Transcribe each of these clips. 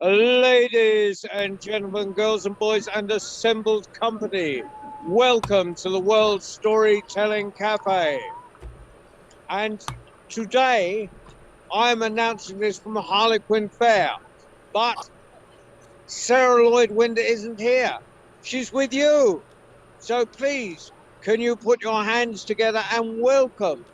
Ladies and gentlemen, girls and boys, and assembled company, welcome to the World Storytelling Cafe. And today, I'm announcing this from Harlequin Fair, but Sarah Lloyd-Winder isn't here. She's with you. So please, can you put your hands together and welcome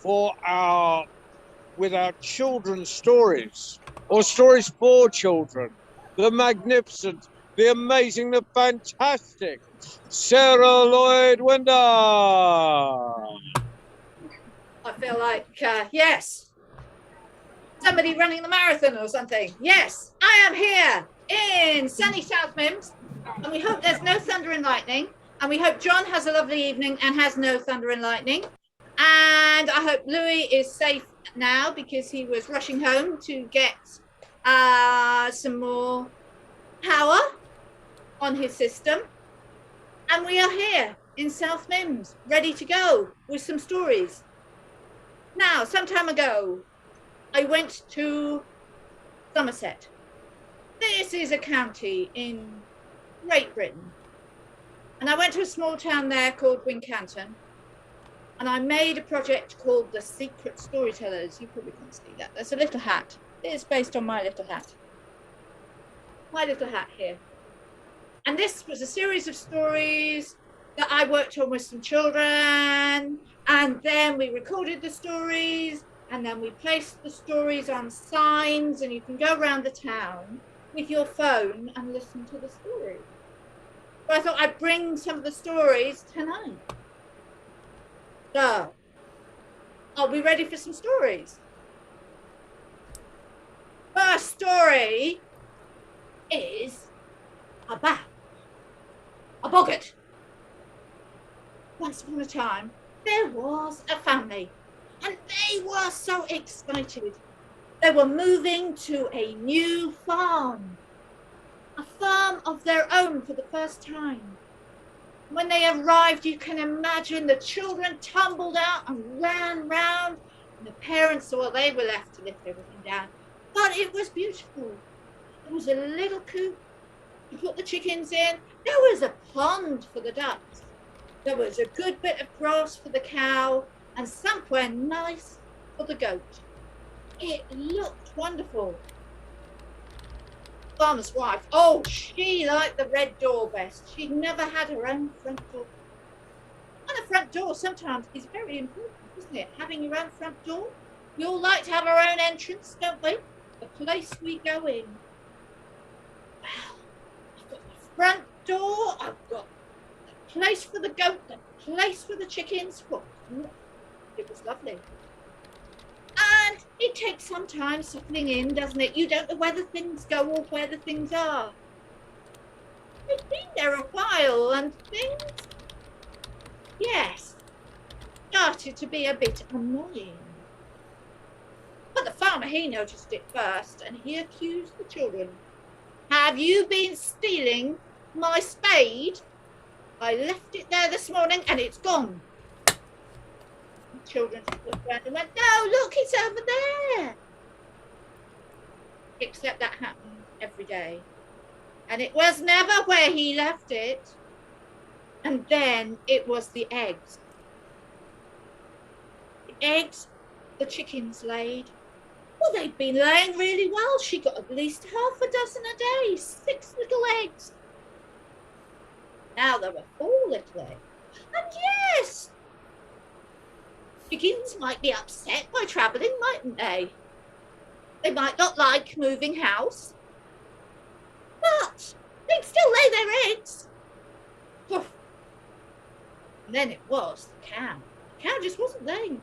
with our children's stories, or stories for children, the magnificent, the amazing, the fantastic Sarah Lloyd-Winder. I feel like, yes, somebody running the marathon or something. Yes, I am here in sunny South Mims, and we hope there's no thunder and lightning, and we hope John has a lovely evening and has no thunder and lightning, and I hope Louis is safe now because he was rushing home to get some more power on his system. And we are here in South Mims, ready to go with some stories. Now, some time ago, I went to Somerset. This is a county in Great Britain. And I went to a small town there called Wincanton. And I made a project called The Secret Storytellers. You probably can't see that. There's a little hat. It's based on my little hat. My little hat here. And this was a series of stories that I worked on with some children. And then we recorded the stories. And then we placed the stories on signs. And you can go around the town with your phone and listen to the stories. So I thought I'd bring some of the stories tonight. So, are we ready for some stories? First story is about a boggart. Once upon a time, there was a family, and they were so excited. They were moving to a new farm, a farm of their own for the first time. When they arrived, you can imagine the children tumbled out and ran round, and the parents thought they were left to lift everything down. But it was beautiful. There was a little coop to put the chickens in. There was a pond for the ducks. There was a good bit of grass for the cow, and somewhere nice for the goat. It looked wonderful. Farmer's wife, oh, she liked the red door best. She'd never had her own front door. And a front door sometimes is very important, isn't it? Having your own front door. We all like to have our own entrance, don't we? The place we go in. Well, I've got the front door, I've got the place for the goat, the place for the chickens. Oh, it was lovely. And it takes some time settling in, doesn't it? You don't know where the things go or where the things are. They've been there a while and things, yes, started to be a bit annoying. But the farmer, he noticed it first and he accused the children. Have you been stealing my spade? I left it there this morning and it's gone. Children looked around and went, no, look, it's over there. Except that happened every day. And it was never where he left it. And then it was the eggs. The eggs the chickens laid. Well, they'd been laying really well. She got at least half a dozen a day, 6 little eggs. Now there were 4 little eggs. And yes, chickens might be upset by travelling, mightn't they? They might not like moving house, but they'd still lay their eggs. Poof. And then it was the cow. The cow just wasn't laying.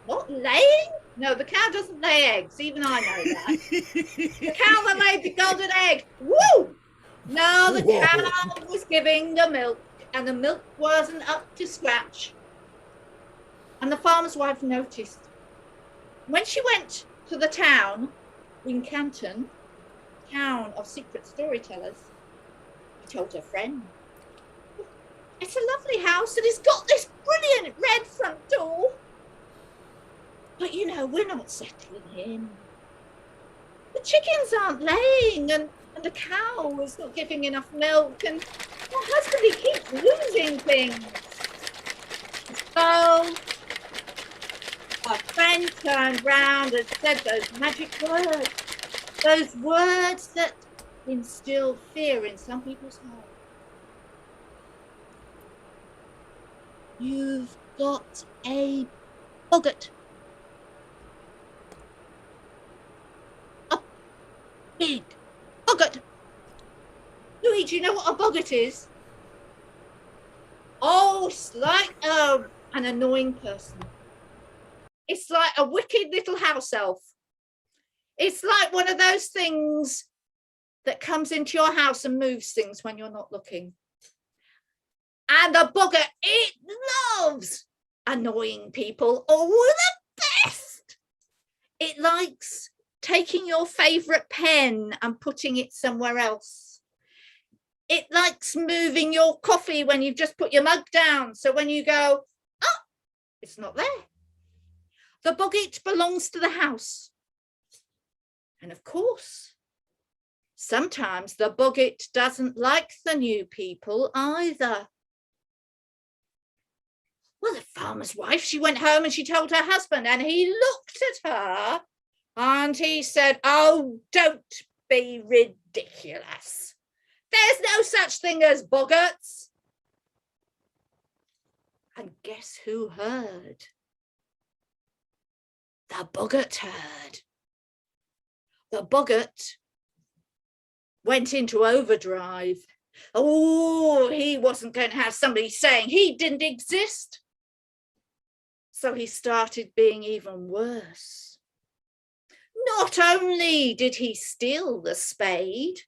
Not laying? No, the cow doesn't lay eggs. Even I know that. The cow that laid the golden egg. Woo! No, the cow was giving the milk, and the milk wasn't up to scratch. And the farmer's wife noticed. When she went to the town, Wincanton, town of secret storytellers, she told her friend, it's a lovely house and it's got this brilliant red front door. But you know, we're not settling in. the chickens aren't laying, and the cow is not giving enough milk, and my husband, he keeps losing things. So our friend turned round and said those magic words, those words that instill fear in some people's hearts. You've got a boggart. A big boggart. Louis, do you know what a boggart is? Oh, it's like an annoying person. It's like a wicked little house elf. It's like one of those things that comes into your house and moves things when you're not looking. And the boggart, it loves annoying people. Oh, the best. It likes taking your favorite pen and putting it somewhere else. It likes moving your coffee when you've just put your mug down. So when you go, oh, it's not there. The boggart belongs to the house. And of course, sometimes the boggart doesn't like the new people either. Well, the farmer's wife, she went home and she told her husband, and he looked at her and he said, oh, don't be ridiculous. There's no such thing as boggarts. And guess who heard? The boggart heard. The boggart went into overdrive. Oh, he wasn't going to have somebody saying he didn't exist. So he started being even worse. Not only did he steal the spade,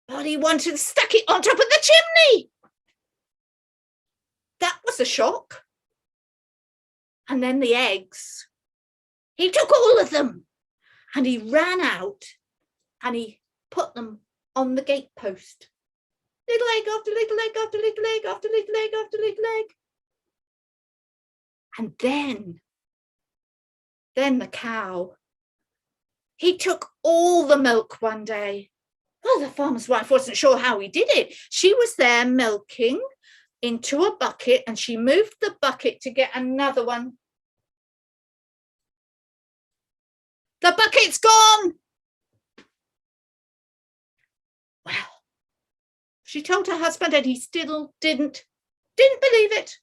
but he wanted to stuck it on top of the chimney. That was a shock. And then the eggs. He took all of them and he ran out and he put them on the gatepost. Little egg after little egg after little egg after little egg after little egg. And then the cow. He took all the milk one day. Well, the farmer's wife wasn't sure how he did it. She was there milking into a bucket and she moved the bucket to get another one. The bucket's gone. Well, she told her husband and he still didn't believe it.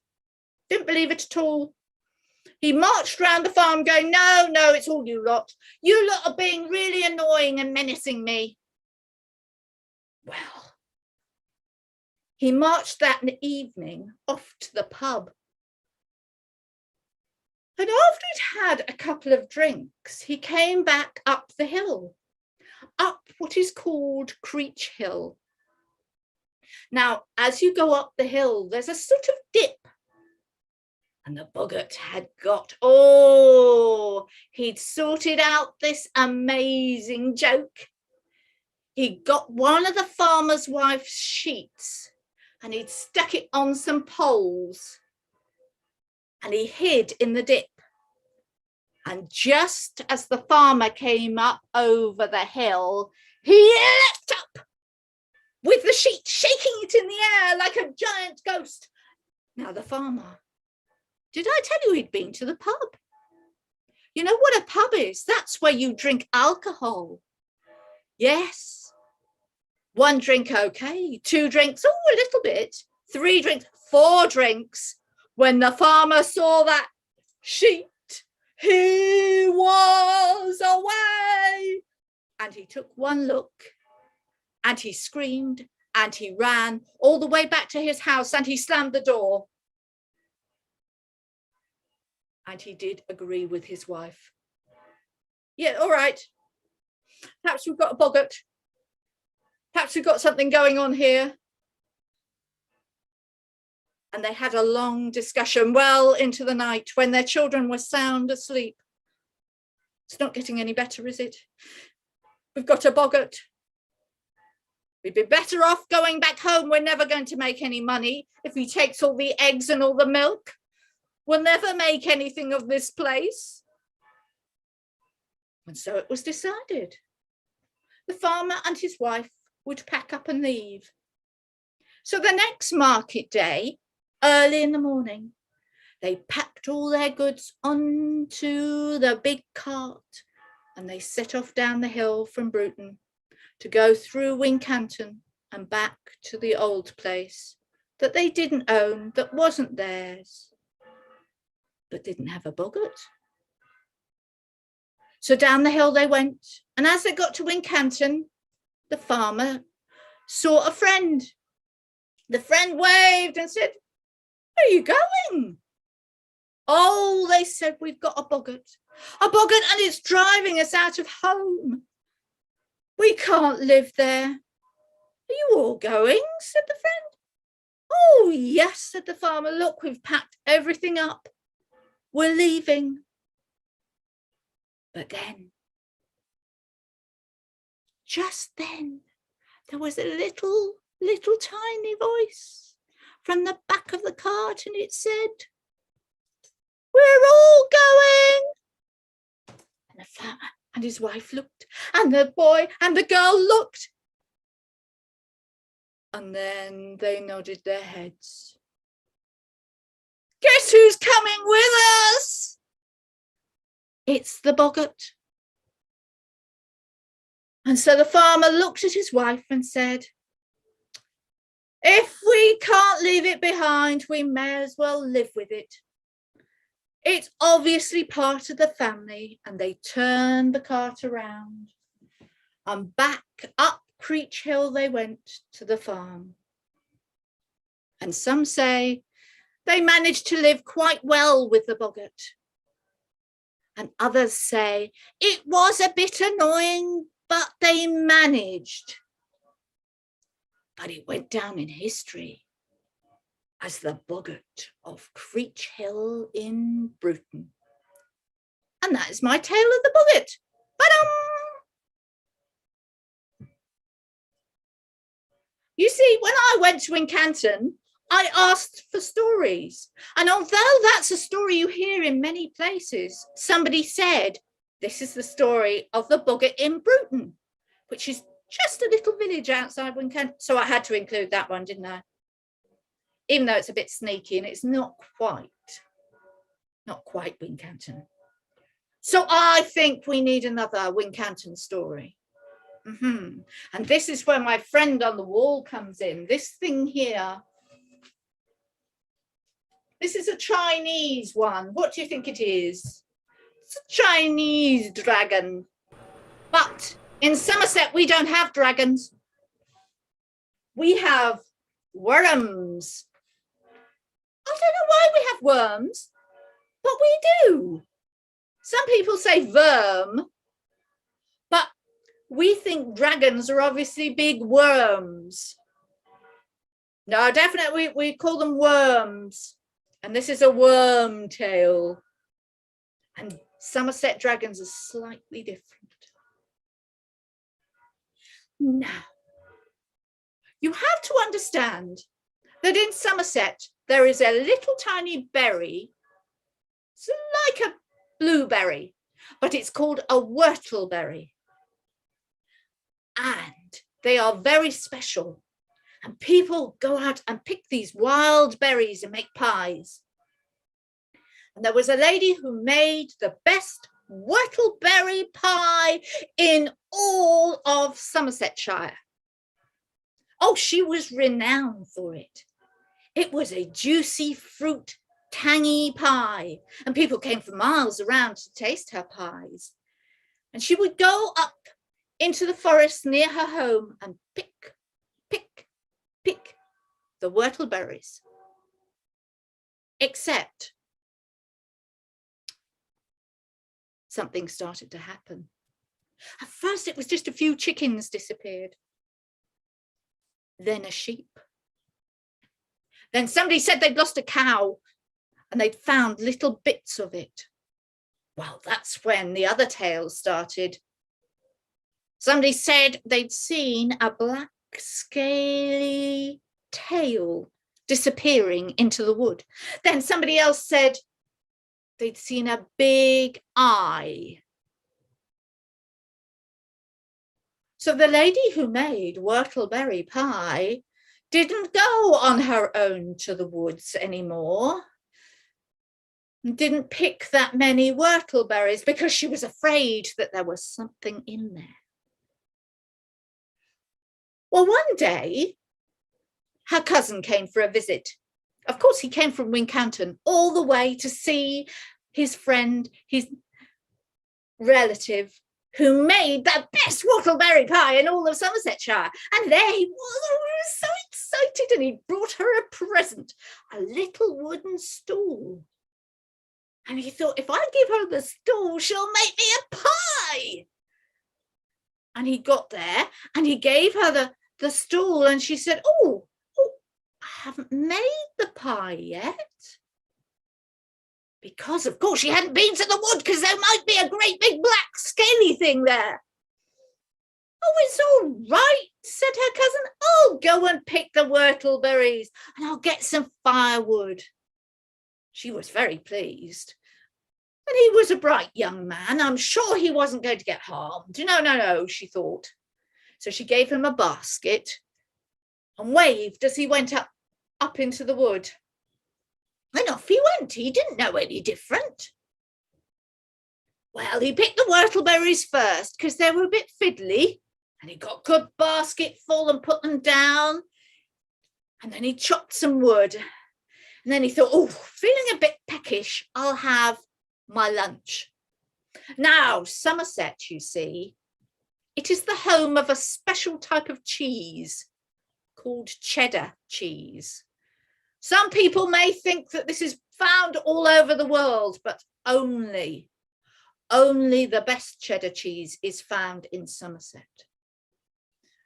Didn't believe it at all. He marched round the farm going, no, it's all you lot. You lot are being really annoying and menacing me. Well, he marched that evening off to the pub. And after he'd had a couple of drinks, he came back up the hill, up what is called Creech Hill. Now, as you go up the hill, there's a sort of dip. And the boggart had he'd sorted out this amazing joke. He got one of the farmer's wife's sheets and he'd stuck it on some poles and he hid in the dip. And just as the farmer came up over the hill, he leapt up with the sheet, shaking it in the air like a giant ghost. Now the farmer, did I tell you he'd been to the pub? You know what a pub is? That's where you drink alcohol. Yes. 1 drink, okay. 2 drinks, a little bit. 3 drinks, 4 drinks. When the farmer saw that sheet, he was away. And he took one look and he screamed and he ran all the way back to his house and he slammed the door. And he did agree with his wife. Yeah, all right. Perhaps we've got a boggart. Perhaps we've got something going on here. And they had a long discussion well into the night when their children were sound asleep. It's not getting any better, is it? We've got a boggart. We'd be better off going back home. We're never going to make any money if he takes all the eggs and all the milk. We'll never make anything of this place. And so it was decided. The farmer and his wife would pack up and leave. So the next market day, early in the morning, they packed all their goods onto the big cart and they set off down the hill from Bruton to go through Wincanton and back to the old place that they didn't own, that wasn't theirs, but didn't have a boggart. So down the hill they went, and as they got to Wincanton, the farmer saw a friend. The friend waved and said, "Where are you going?" "Oh," they said, "we've got a boggart, and it's driving us out of home. We can't live there." "Are you all going?" said the friend. "Oh, yes," said the farmer. "Look, we've packed everything up. We're leaving." But then, just then, there was a little tiny voice from the back of the cart, and it said, "We're all going." And the farmer and his wife looked, and the boy and the girl looked. And then they nodded their heads. "Guess who's coming with us?" "It's the boggart." And so the farmer looked at his wife and said, "If we can't leave it behind, we may as well live with it. It's obviously part of the family." And they turned the cart around and back up Creech Hill they went to the farm. And some say they managed to live quite well with the boggart. And others say it was a bit annoying, but they managed. But it went down in history as the boggart of Creech Hill in Bruton. And that is my tale of the boggart. Ba-dum! You see, when I went to Wincanton, I asked for stories. And although that's a story you hear in many places, somebody said, this is the story of the boggart in Bruton, which is just a little village outside Wincanton. So I had to include that one, didn't I? Even though it's a bit sneaky and it's not quite Wincanton. So I think we need another Wincanton story. And this is where my friend on the wall comes in. This thing here. This is a Chinese one. What do you think it is? It's a Chinese dragon. But in Somerset, we don't have dragons. We have worms. I don't know why we have worms, but we do. Some people say verm, but we think dragons are obviously big worms. No, definitely we call them worms. And this is a worm tale. And Somerset dragons are slightly different. Now, you have to understand that in Somerset, there is a little tiny berry. It's like a blueberry, but it's called a whortleberry. And they are very special. And people go out and pick these wild berries and make pies. And there was a lady who made the best whortleberry pie in all of Somersetshire. Oh, she was renowned for it. It was a juicy fruit, tangy pie, and people came for miles around to taste her pies. And she would go up into the forest near her home and pick the whortleberries. Except something started to happen. At first, it was just a few chickens disappeared. Then a sheep. Then somebody said they'd lost a cow and they'd found little bits of it. Well, that's when the other tales started. Somebody said they'd seen a black, scaly tail disappearing into the wood. Then somebody else said they'd seen a big eye. So the lady who made whortleberry pie didn't go on her own to the woods anymore, didn't pick that many whortleberries because she was afraid that there was something in there. Well, one day, her cousin came for a visit. Of course, he came from Wincanton all the way to see his friend, his relative, who made the best whortleberry pie in all of Somersetshire. And there he was so excited, and he brought her a present, a little wooden stool. And he thought, if I give her the stool, she'll make me a pie. And he got there and he gave her the stool, and she said, oh, I haven't made the pie yet. Because, of course, she hadn't been to the wood, because there might be a great big black scaly thing there. Oh, it's all right, said her cousin. I'll go and pick the whortleberries and I'll get some firewood. She was very pleased. And he was a bright young man. I'm sure he wasn't going to get harmed. No, she thought. So she gave him a basket and waved as he went up into the wood. And off he went. He didn't know any different. Well, he picked the whortleberries first because they were a bit fiddly, and he got a good basket full and put them down. And then he chopped some wood. And then he thought, oh, feeling a bit peckish, I'll have my lunch. Now, Somerset, you see, it is the home of a special type of cheese called cheddar cheese. Some people may think that this is found all over the world, but only the best cheddar cheese is found in Somerset.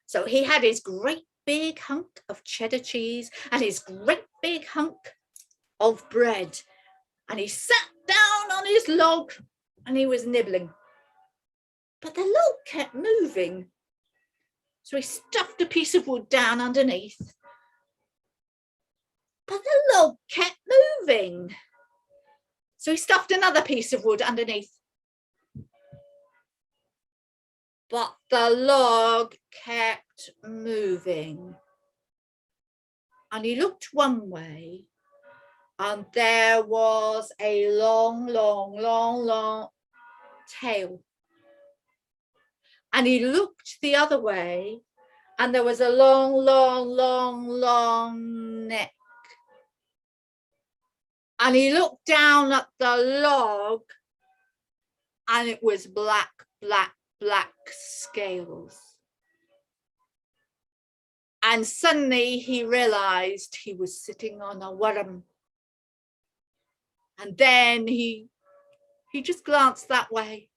So he had his great big hunk of cheddar cheese and his great big hunk of bread, and he sat down on his log and he was nibbling. But the log kept moving. So he stuffed a piece of wood down underneath. But the log kept moving. So he stuffed another piece of wood underneath. But the log kept moving. And he looked one way, and there was a long tail. And he looked the other way, and there was a long neck. And he looked down at the log, and it was black scales. And suddenly he realized he was sitting on a worm. And then he just glanced that way,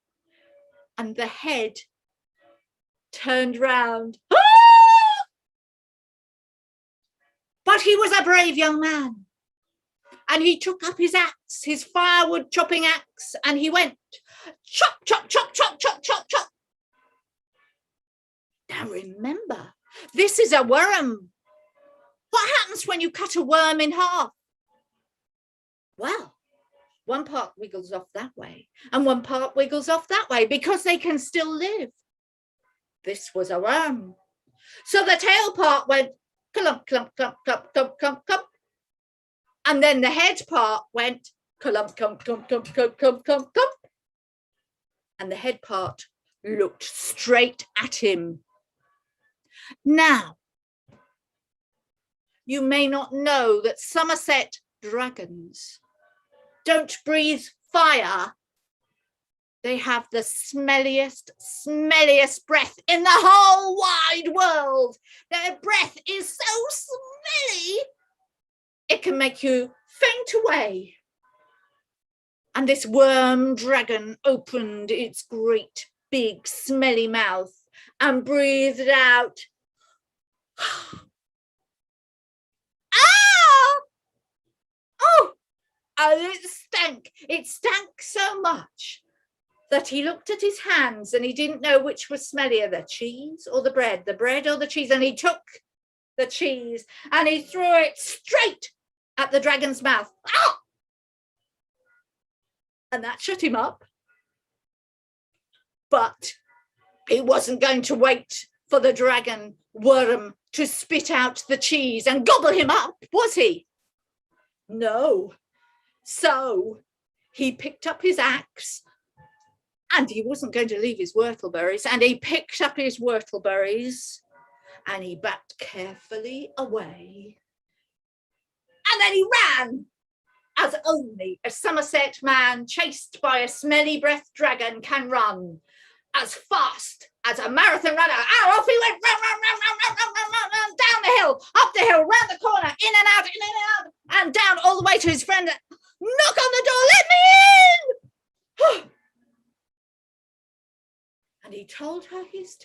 and the head turned round. Ah! But he was a brave young man. And he took up his axe, his firewood chopping axe, and he went chop, chop, chop, chop, chop, chop, chop. Now remember, this is a worm. What happens when you cut a worm in half? Well, one part wiggles off that way and one part wiggles off that way because they can still live. This was a worm. So the tail part went clump, clump, clump, clump, clump, clump, clump. And then the head part went clump, clump, clump, clump, clump, clump, clump, clump. And the head part looked straight at him. Now, you may not know that Somerset dragons don't breathe fire. They have the smelliest breath in the whole wide world. Their breath is so smelly, it can make you faint away. And this worm dragon opened its great big smelly mouth and breathed out. Ah! Oh! And it stank. It stank so much that he looked at his hands and he didn't know which was smellier, the cheese or the bread or the cheese. And he took the cheese and he threw it straight at the dragon's mouth. Ah! And that shut him up. But he wasn't going to wait for the dragon worm to spit out the cheese and gobble him up, was he? No. So he picked up his axe, and he wasn't going to leave his whortleberries, and he picked up his whortleberries and he backed carefully away. And then he ran, as only a Somerset man chased by a smelly-breathed dragon can run, as fast as a marathon runner. And off he went, run, run, run, run, run, run, run, run, run, down the hill, up the hill, round the corner, in and out, and down all the way to his friend. Knock on the door, let me in! And he told her his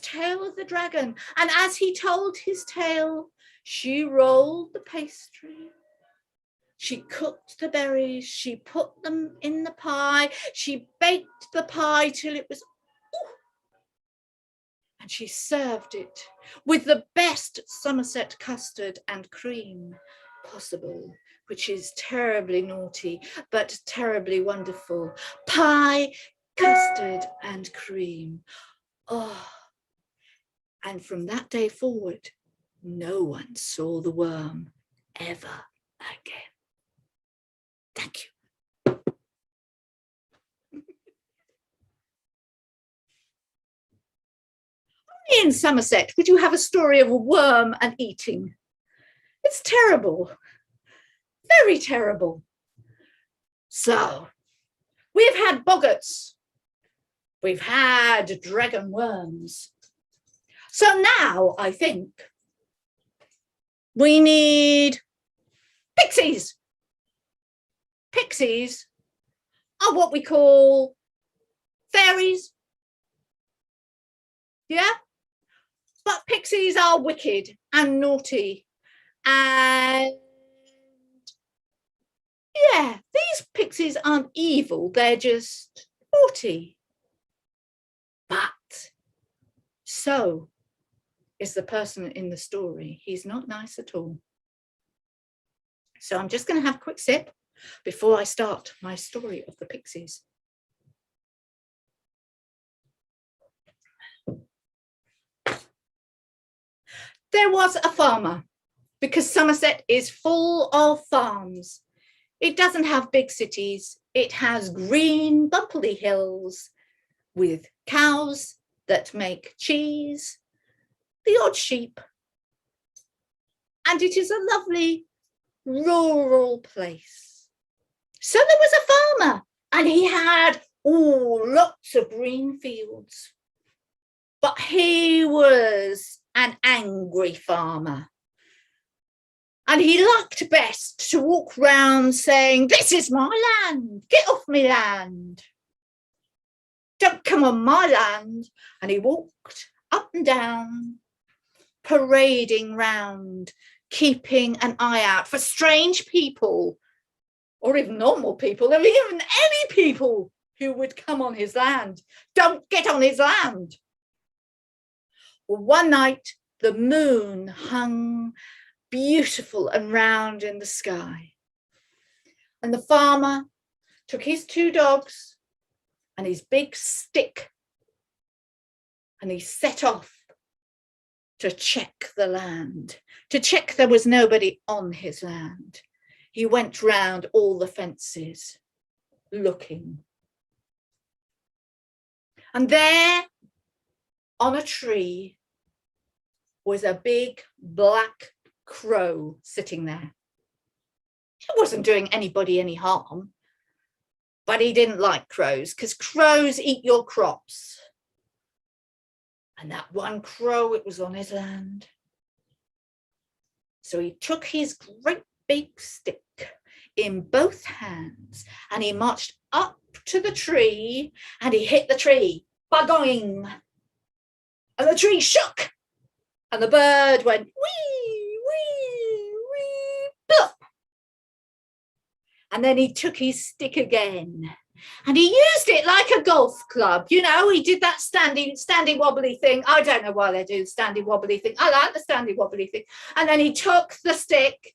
tale of the dragon. And as he told his tale, she rolled the pastry, she cooked the berries, she put them in the pie, she baked the pie till it was, and she served it with the best Somerset custard and cream possible, which is terribly naughty, but terribly wonderful. Pie, custard and cream. Oh, and from that day forward, no one saw the worm ever again. Thank you. Only in Somerset would you have a story of a worm and eating. It's terrible, very terrible. So, we've had boggarts, we've had dragon worms. So now I think we need pixies. Pixies are what we call fairies. Yeah? But pixies are wicked and naughty. And yeah, these pixies aren't evil, they're just naughty. But so is the person in the story. He's not nice at all. So I'm just going to have a quick sip before I start my story of the pixies. There was a farmer, because Somerset is full of farms. It doesn't have big cities. It has green, bumpy hills with cows that make cheese, the odd sheep. And it is a lovely rural place. So there was a farmer, and he had lots of green fields. But he was an angry farmer. And he liked best to walk round saying, "This is my land, get off me land. Don't come on my land." And he walked up and down, parading round, keeping an eye out for strange people, or even normal people, or even any people who would come on his land. Don't get on his land. Well, one night, the moon hung beautiful and round in the sky. And the farmer took his 2 dogs and his big stick, and he set off to check the land, to check there was nobody on his land. He went round all the fences looking. And there on a tree was a big black crow sitting there. It wasn't doing anybody any harm, but he didn't like crows because crows eat your crops. And that one crow, it was on his land. So he took his great big stick in both hands and he marched up to the tree and he hit the tree. Ba-going! And the tree shook and the bird went wee, wee, wee, plop. And then he took his stick again and he used it like a golf club. You know, he did that standing wobbly thing. I don't know why they do the standing wobbly thing. I like the standing wobbly thing. And then he took the stick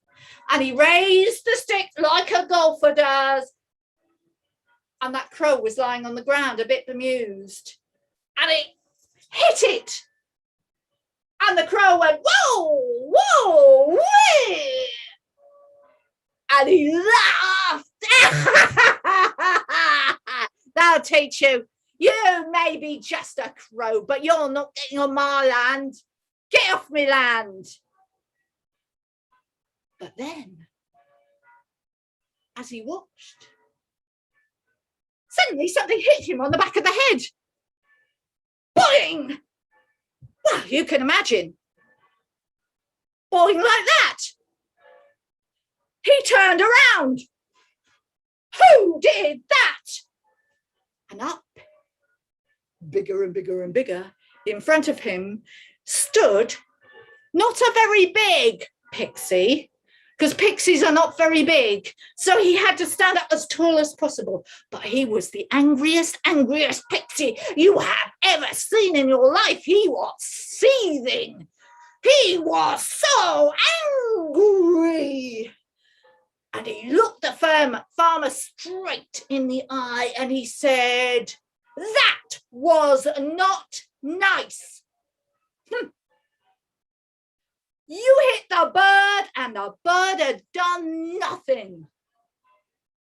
and he raised the stick like a golfer does. And that crow was lying on the ground, a bit bemused. And he hit it. And the crow went, whoa, whoa, wee. And he laughed. That'll teach you. You may be just a crow, but you're not getting on my land. Get off me land. But then, as he watched, suddenly something hit him on the back of the head. Boing! Well, you can imagine. Boing like that. He turned around. Who did that? And up, bigger and bigger and bigger, in front of him stood not a very big pixie, because pixies are not very big. So he had to stand up as tall as possible. But he was the angriest pixie you have ever seen in your life. He was seething. He was so angry. And he looked the farmer straight in the eye and he said, "That was not nice. You hit the bird and the bird had done nothing.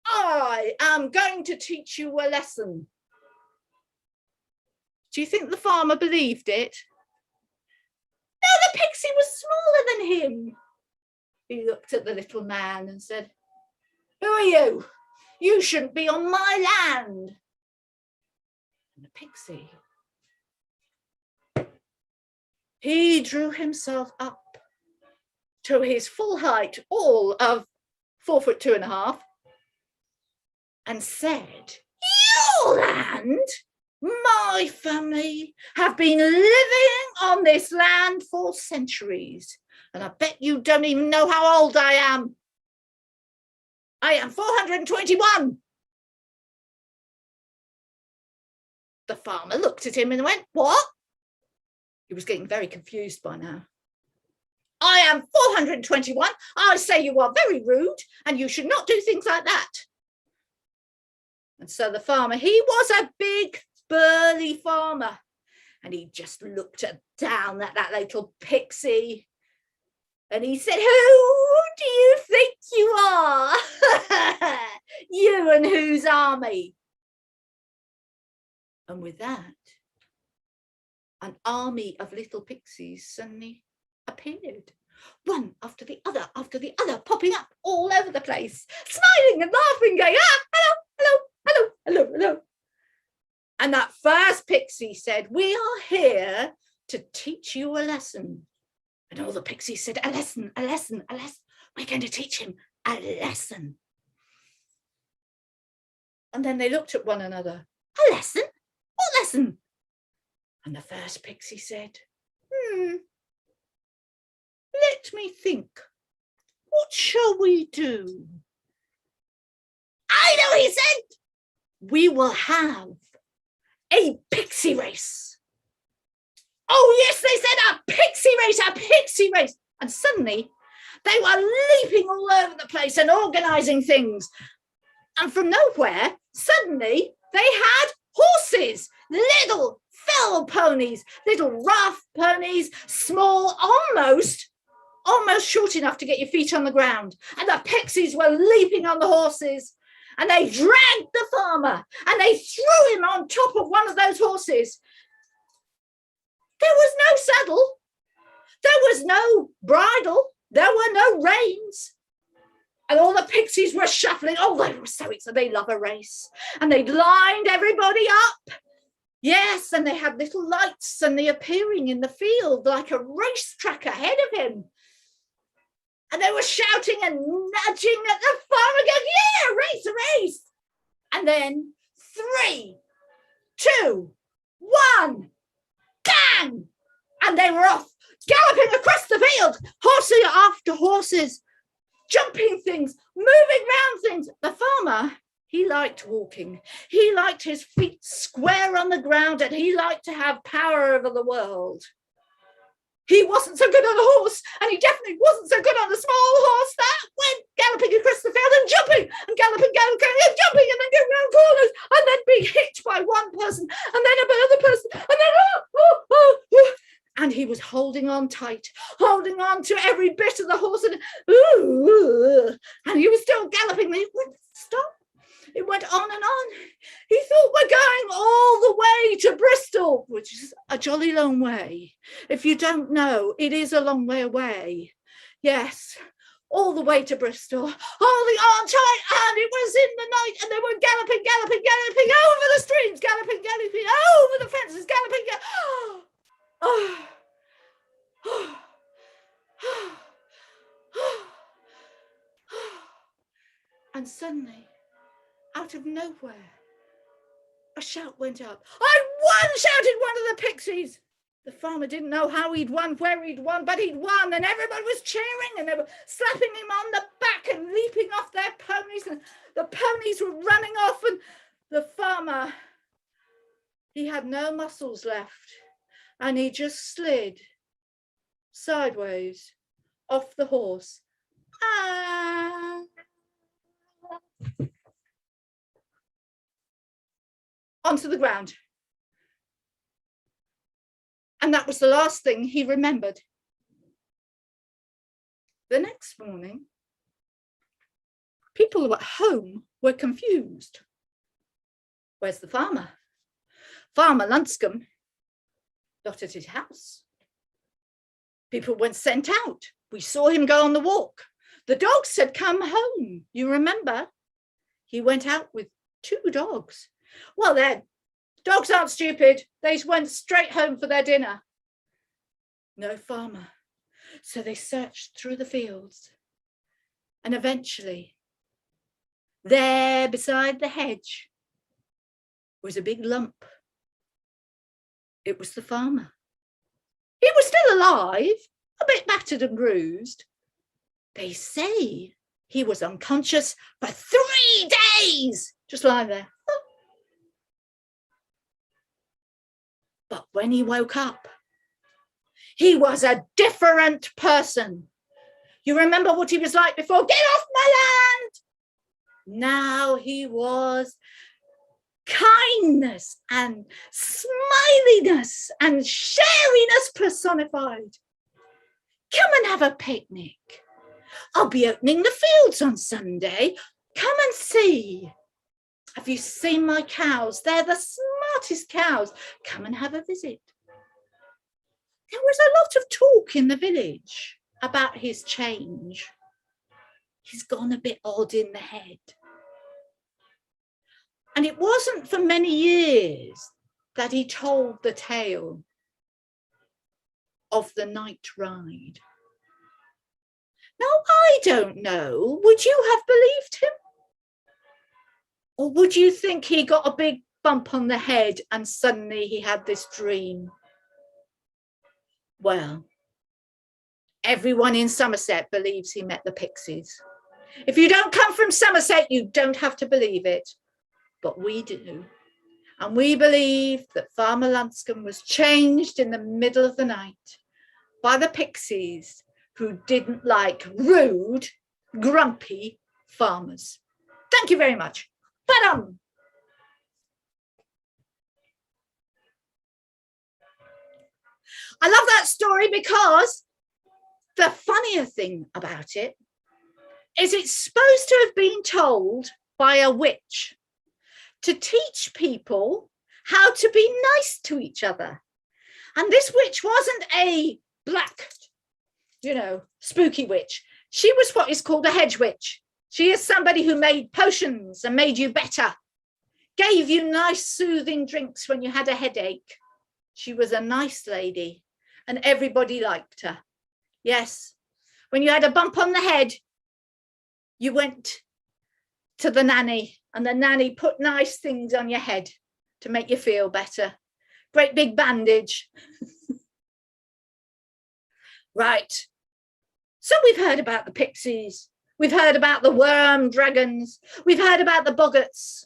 I am going to teach you a lesson." Do you think the farmer believed it? No, the pixie was smaller than him. He looked at the little man and said, "Who are you? You shouldn't be on my land." And the pixie, he drew himself up to his full height, all of 4'2.5", and said, "Your land? My family have been living on this land for centuries. And I bet you don't even know how old I am. I am 421. The farmer looked at him and went, "What?" He was getting very confused by now. "I am 421. I say you are very rude and you should not do things like that." And so the farmer, he was a big, burly farmer. And he just looked down at that little pixie. And he said, "Who do you think you are? You and whose army?" And with that, an army of little pixies suddenly appeared, one after the other, popping up all over the place, smiling and laughing, going, "Ah, hello, hello, hello, hello, hello." And that first pixie said, "We are here to teach you a lesson." And all the pixies said, "A lesson, a lesson, a lesson. We're going to teach him a lesson." And then they looked at one another. "A lesson? What lesson?" And the first pixie said, "Let me think. What shall we do?" "I know," he said. "We will have a pixie race." "Oh, yes," they said, "a pixie race, a pixie race." And suddenly they were leaping all over the place and organising things. And from nowhere, suddenly they had horses, little fell ponies, little rough ponies, small, almost short enough to get your feet on the ground. And the pixies were leaping on the horses. And they dragged the farmer and they threw him on top of one of those horses. There was no saddle. There was no bridle. There were no reins. And all the pixies were shuffling. Oh, they were so excited. They love a race. And they lined everybody up. Yes, and they had little lights and they appearing in the field like a racetrack ahead of him. And they were shouting and nudging at the farmer, going, "Yeah, race, a race." And then 3, 2, 1. Bang! And they were off, galloping across the field, horses after horses, jumping things, moving round things. The farmer, he liked walking. He liked his feet square on the ground and he liked to have power over the world. He wasn't so good on a horse, and he definitely wasn't so good on a small horse that went galloping across the field and jumping and galloping and jumping and then going round corners and then being hit by one person and then another person and then And he was holding on tight, holding on to every bit of the horse, and he was still galloping. It wouldn't stop. It went on and on. He thought, we're going all the way to Bristol, which is a jolly long way. If you don't know, it is a long way away. Yes, all the way to Bristol, holding on tight, and it was in the night, and they were galloping, galloping, galloping over the streams, galloping, galloping over the fences, galloping. And suddenly, out of nowhere, a shout went up. I won, shouted one of the pixies. The farmer didn't know how he'd won, where he'd won, but he'd won, and everybody was cheering, and they were slapping him on the back and leaping off their ponies, and the ponies were running off, and the farmer, he had no muscles left, and he just slid sideways off the horse. Onto the ground. And that was the last thing he remembered. The next morning, people at home were confused. Where's the farmer? Farmer Lunscombe not at his house. People were sent out. We saw him go on the walk. The dogs had come home. You remember? He went out with 2 dogs. Well, then, dogs aren't stupid. They went straight home for their dinner. No farmer. So they searched through the fields. And eventually, there beside the hedge was a big lump. It was the farmer. He was still alive, a bit battered and bruised. They say he was unconscious for 3 days, just lying there. But when he woke up, he was a different person. You remember what he was like before? Get off my land! Now he was kindness and smiliness and shariness personified. Come and have a picnic. I'll be opening the fields on Sunday. Come and see. Have you seen my cows? They're the smartest cows. Come and have a visit. There was a lot of talk in the village about his change. He's gone a bit odd in the head. And it wasn't for many years that he told the tale of the night ride. Now, I don't know, would you have believed him? Or would you think he got a big bump on the head and suddenly he had this dream? Well, everyone in Somerset believes he met the pixies. If you don't come from Somerset, you don't have to believe it. But we do. And we believe that Farmer Lunscombe was changed in the middle of the night by the pixies who didn't like rude, grumpy farmers. Thank you very much. Ba-dum. I love that story because the funnier thing about it is it's supposed to have been told by a witch to teach people how to be nice to each other. And this witch wasn't a black, spooky witch. She was what is called a hedge witch. She is somebody who made potions and made you better, gave you nice soothing drinks when you had a headache. She was a nice lady and everybody liked her. Yes, when you had a bump on the head, you went to the nanny and the nanny put nice things on your head to make you feel better. Great big bandage. Right. So we've heard about the pixies. We've heard about the worm dragons. We've heard about the boggarts.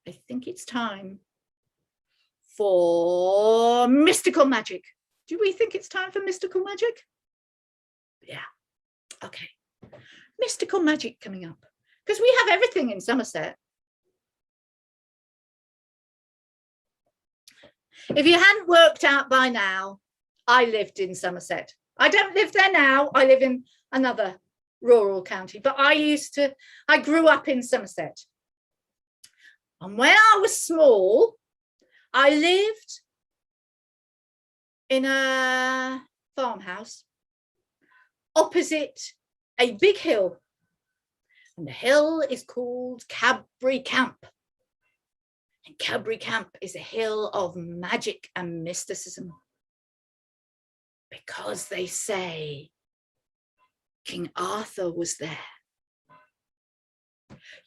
I think it's time for mystical magic. Do we think it's time for mystical magic? Yeah. Okay. Mystical magic coming up. Because we have everything in Somerset. If you hadn't worked out by now, I lived in Somerset. I don't live there now. I live in another rural county, but I grew up in Somerset. And when I was small, I lived in a farmhouse opposite a big hill. And the hill is called Cadbury Camp. And Cadbury Camp is a hill of magic and mysticism, because they say King Arthur was there.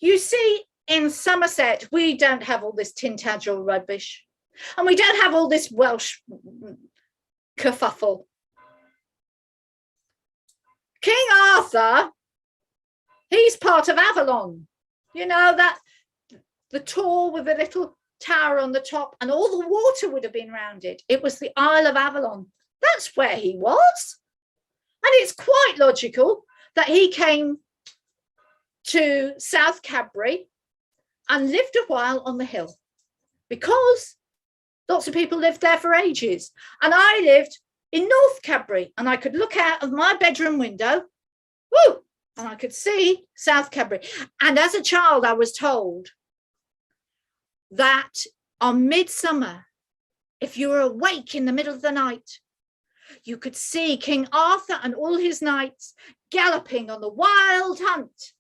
You see, in Somerset, we don't have all this Tintagel rubbish, and we don't have all this Welsh kerfuffle. King Arthur, he's part of Avalon. You know, that the tor with the little tower on the top, and all the water would have been around it. It was the Isle of Avalon. That's where he was. And it's quite logical that he came to South Cadbury and lived a while on the hill, because lots of people lived there for ages. And I lived in North Cadbury, and I could look out of my bedroom window, woo, and I could see South Cadbury. And as a child, I was told that on midsummer, if you were awake in the middle of the night, you could see King Arthur and all his knights galloping on the wild hunt,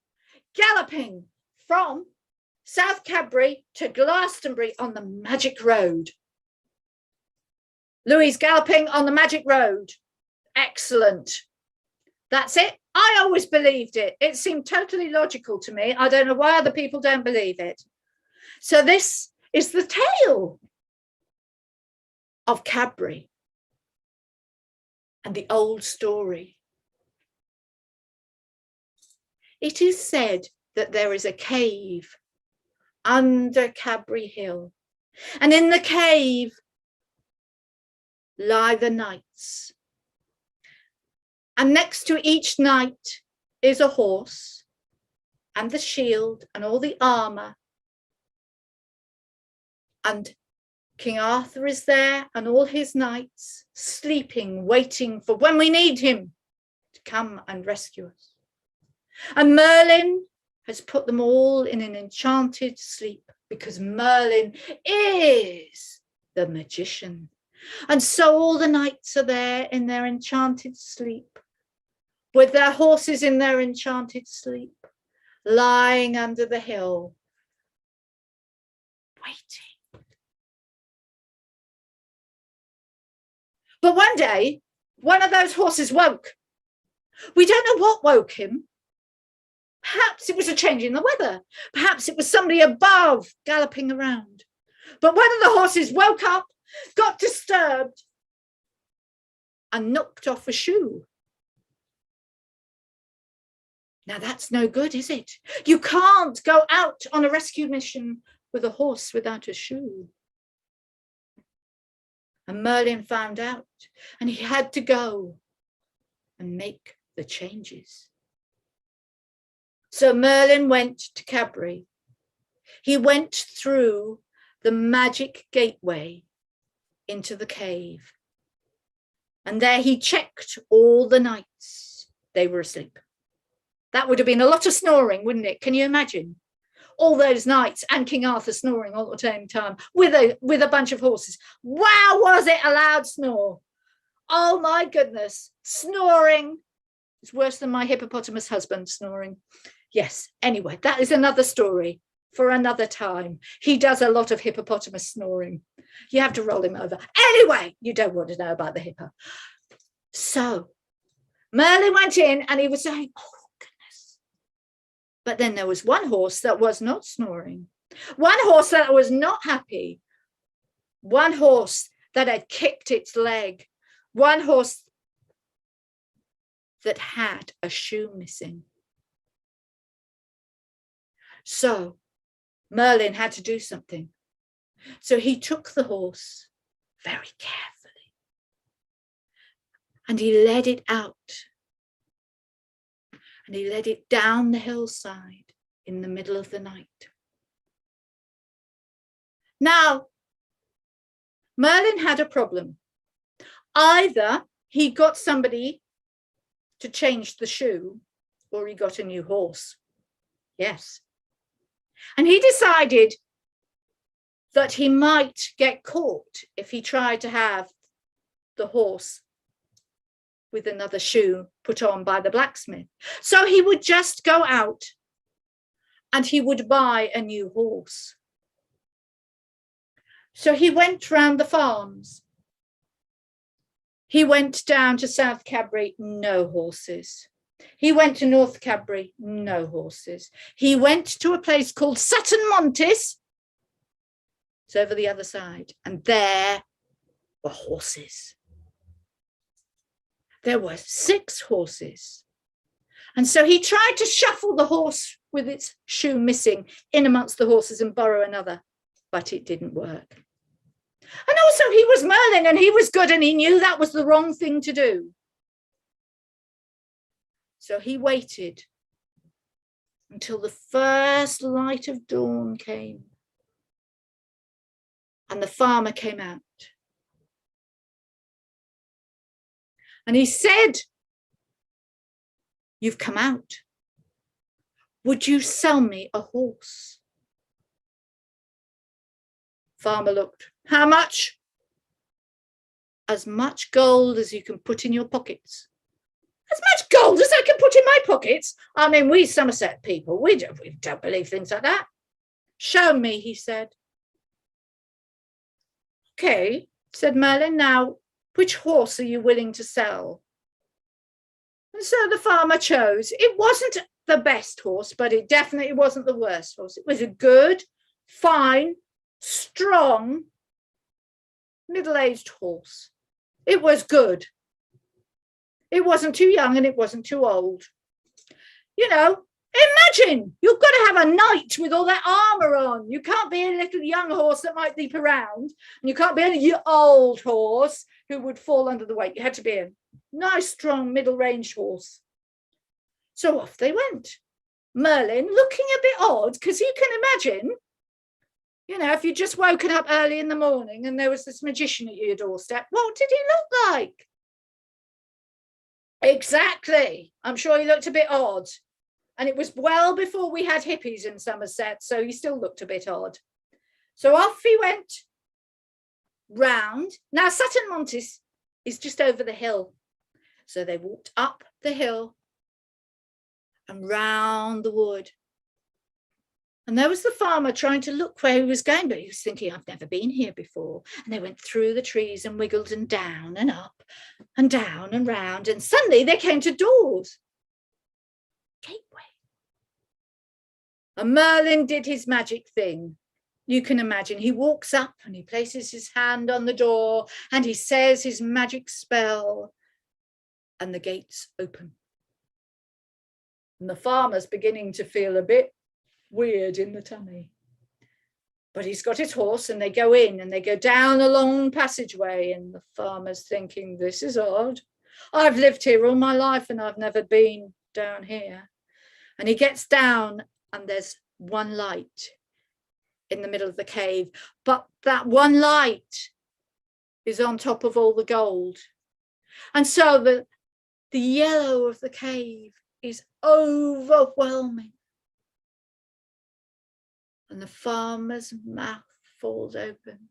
galloping from South Cadbury to Glastonbury on the magic road. Louis galloping on the magic road. Excellent. That's it. I always believed it. It seemed totally logical to me. I don't know why other people don't believe it. So this is the tale of Cadbury and the old story. It is said that there is a cave under Cadbury Hill, and in the cave lie the knights. And next to each knight is a horse, and the shield and all the armour. And King Arthur is there and all his knights sleeping, waiting for when we need him to come and rescue us. And Merlin has put them all in an enchanted sleep, because Merlin is the magician. And so all the knights are there in their enchanted sleep, with their horses in their enchanted sleep, lying under the hill, waiting. But one day, one of those horses woke. We don't know what woke him. Perhaps it was a change in the weather. Perhaps it was somebody above galloping around. But one of the horses woke up, got disturbed, and knocked off a shoe. Now that's no good, is it? You can't go out on a rescue mission with a horse without a shoe. And Merlin found out, and he had to go and make the changes. So Merlin went to Cadbury. He went through the magic gateway into the cave. And there he checked all the knights. They were asleep. That would have been a lot of snoring, wouldn't it? Can you imagine? All those knights and King Arthur snoring all at the same time with a bunch of horses. Wow, was it a loud snore? Oh my goodness, snoring is worse than my hippopotamus husband snoring. Yes, anyway, that is another story for another time. He does a lot of hippopotamus snoring. You have to roll him over. Anyway, you don't want to know about the hippo. So Merlin went in and he was saying, oh, goodness. But then there was one horse that was not snoring. One horse that was not happy. One horse that had kicked its leg. One horse that had a shoe missing. So Merlin had to do something. So he took the horse very carefully and he led it out and he led it down the hillside in the middle of the night. Now, Merlin had a problem. Either he got somebody to change the shoe, or he got a new horse. Yes. And he decided that he might get caught if he tried to have the horse with another shoe put on by the blacksmith. So he would just go out and he would buy a new horse. So he went round the farms. He went down to South Cadbury, no horses. He went to North Cadbury, no horses. He went to a place called Sutton Montis. It's over the other side. And there were horses. There were 6 horses. And so he tried to shuffle the horse with its shoe missing in amongst the horses and borrow another, but it didn't work. And also he was Merlin and he was good and he knew that was the wrong thing to do. So he waited until the first light of dawn came and the farmer came out. And he said, "You've come out. Would you sell me a horse?" Farmer looked. "How much?" "As much gold as you can put in your pockets." "As much gold as I can put in my pockets? I mean, we Somerset people, we don't believe things like that." "Show me," he said. "Okay," said Merlin. "Now, which horse are you willing to sell?" And so the farmer chose. It wasn't the best horse, but it definitely wasn't the worst horse. It was a good, fine, strong, middle-aged horse. It was good. It wasn't too young and it wasn't too old. You know, imagine you've got to have a knight with all that armour on. You can't be a little young horse that might leap around, and you can't be a old horse who would fall under the weight. You had to be a nice, strong, middle-range horse. So off they went. Merlin looking a bit odd, because you can imagine, you know, if you'd just woken up early in the morning and there was this magician at your doorstep, what did he look like? Exactly. I'm sure he looked a bit odd. And it was well before we had hippies in Somerset, so he still looked a bit odd. So off he went round. Now, Sutton Montis is just over the hill. So they walked up the hill and round the wood. And there was the farmer trying to look where he was going, but he was thinking, I've never been here before. And they went through the trees and wiggled and down and up and down and round. And suddenly they came to doors. Gateway. And Merlin did his magic thing. You can imagine, he walks up and he places his hand on the door and he says his magic spell and the gates open. And the farmer's beginning to feel a bit weird in the tummy. But he's got his horse and they go in and they go down a long passageway, and the farmer's thinking, this is odd. I've lived here all my life and I've never been down here. And he gets down and there's one light in the middle of the cave, but that one light is on top of all the gold. And so the yellow of the cave is overwhelming. And the farmer's mouth falls open.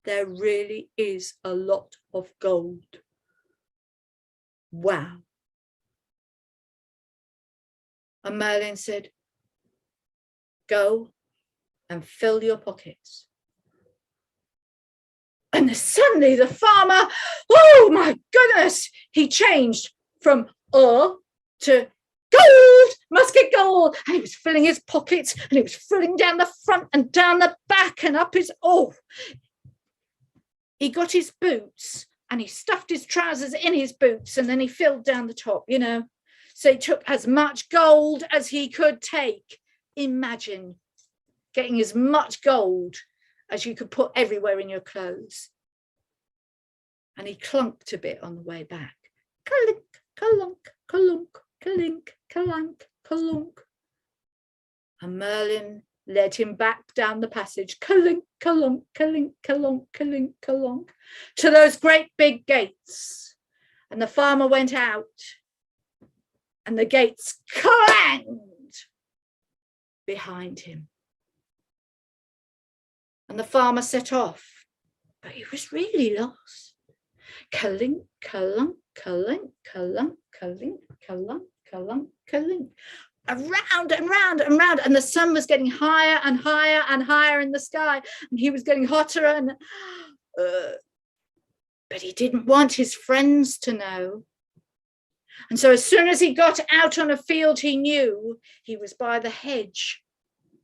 There really is a lot of gold. Wow. And Merlin said, go and fill your pockets. And suddenly the farmer, oh my goodness, he changed from to gold, must get gold. And he was filling his pockets and he was filling down the front and down the back and up his, he got his boots and he stuffed his trousers in his boots and then he filled down the top, you know. So he took as much gold as he could take. Imagine getting as much gold as you could put everywhere in your clothes. And he clunked a bit on the way back. Clunk, clunk, clunk, clink, clunk, clunk. And Merlin led him back down the passage, kalink, kalonk, kalink, kalonk, kalink, kalonk, to those great big gates. And the farmer went out, and the gates clanged behind him. And the farmer set off, but he was really lost. Kalink, kalunk, kalink, kalunk, kalink, kalunk, kalunk, kalink. Around and round and round, and the sun was getting higher and higher and higher in the sky, and he was getting hotter and but he didn't want his friends to know. And so as soon as he got out on a field, he knew he was by the hedge.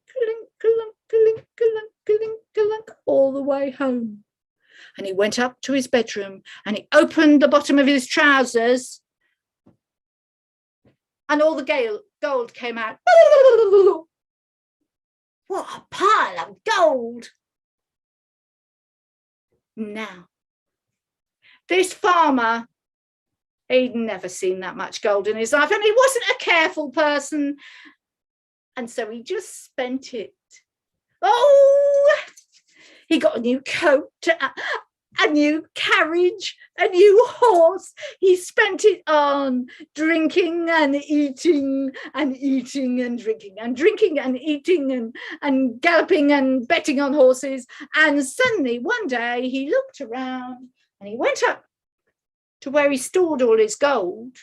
Kalink, kalunk, kalink, kalunk, kalink, kalunk, all the way home. And he went up to his bedroom and he opened the bottom of his trousers, and all the gold came out. What a pile of gold. Now, this farmer, he'd never seen that much gold in his life, and he wasn't a careful person. And so he just spent it. Oh, he got a new coat, a new carriage, a new horse. He spent it on drinking and eating and eating and drinking and drinking and eating and galloping and betting on horses. And suddenly one day he looked around and he went up to where he stored all his gold,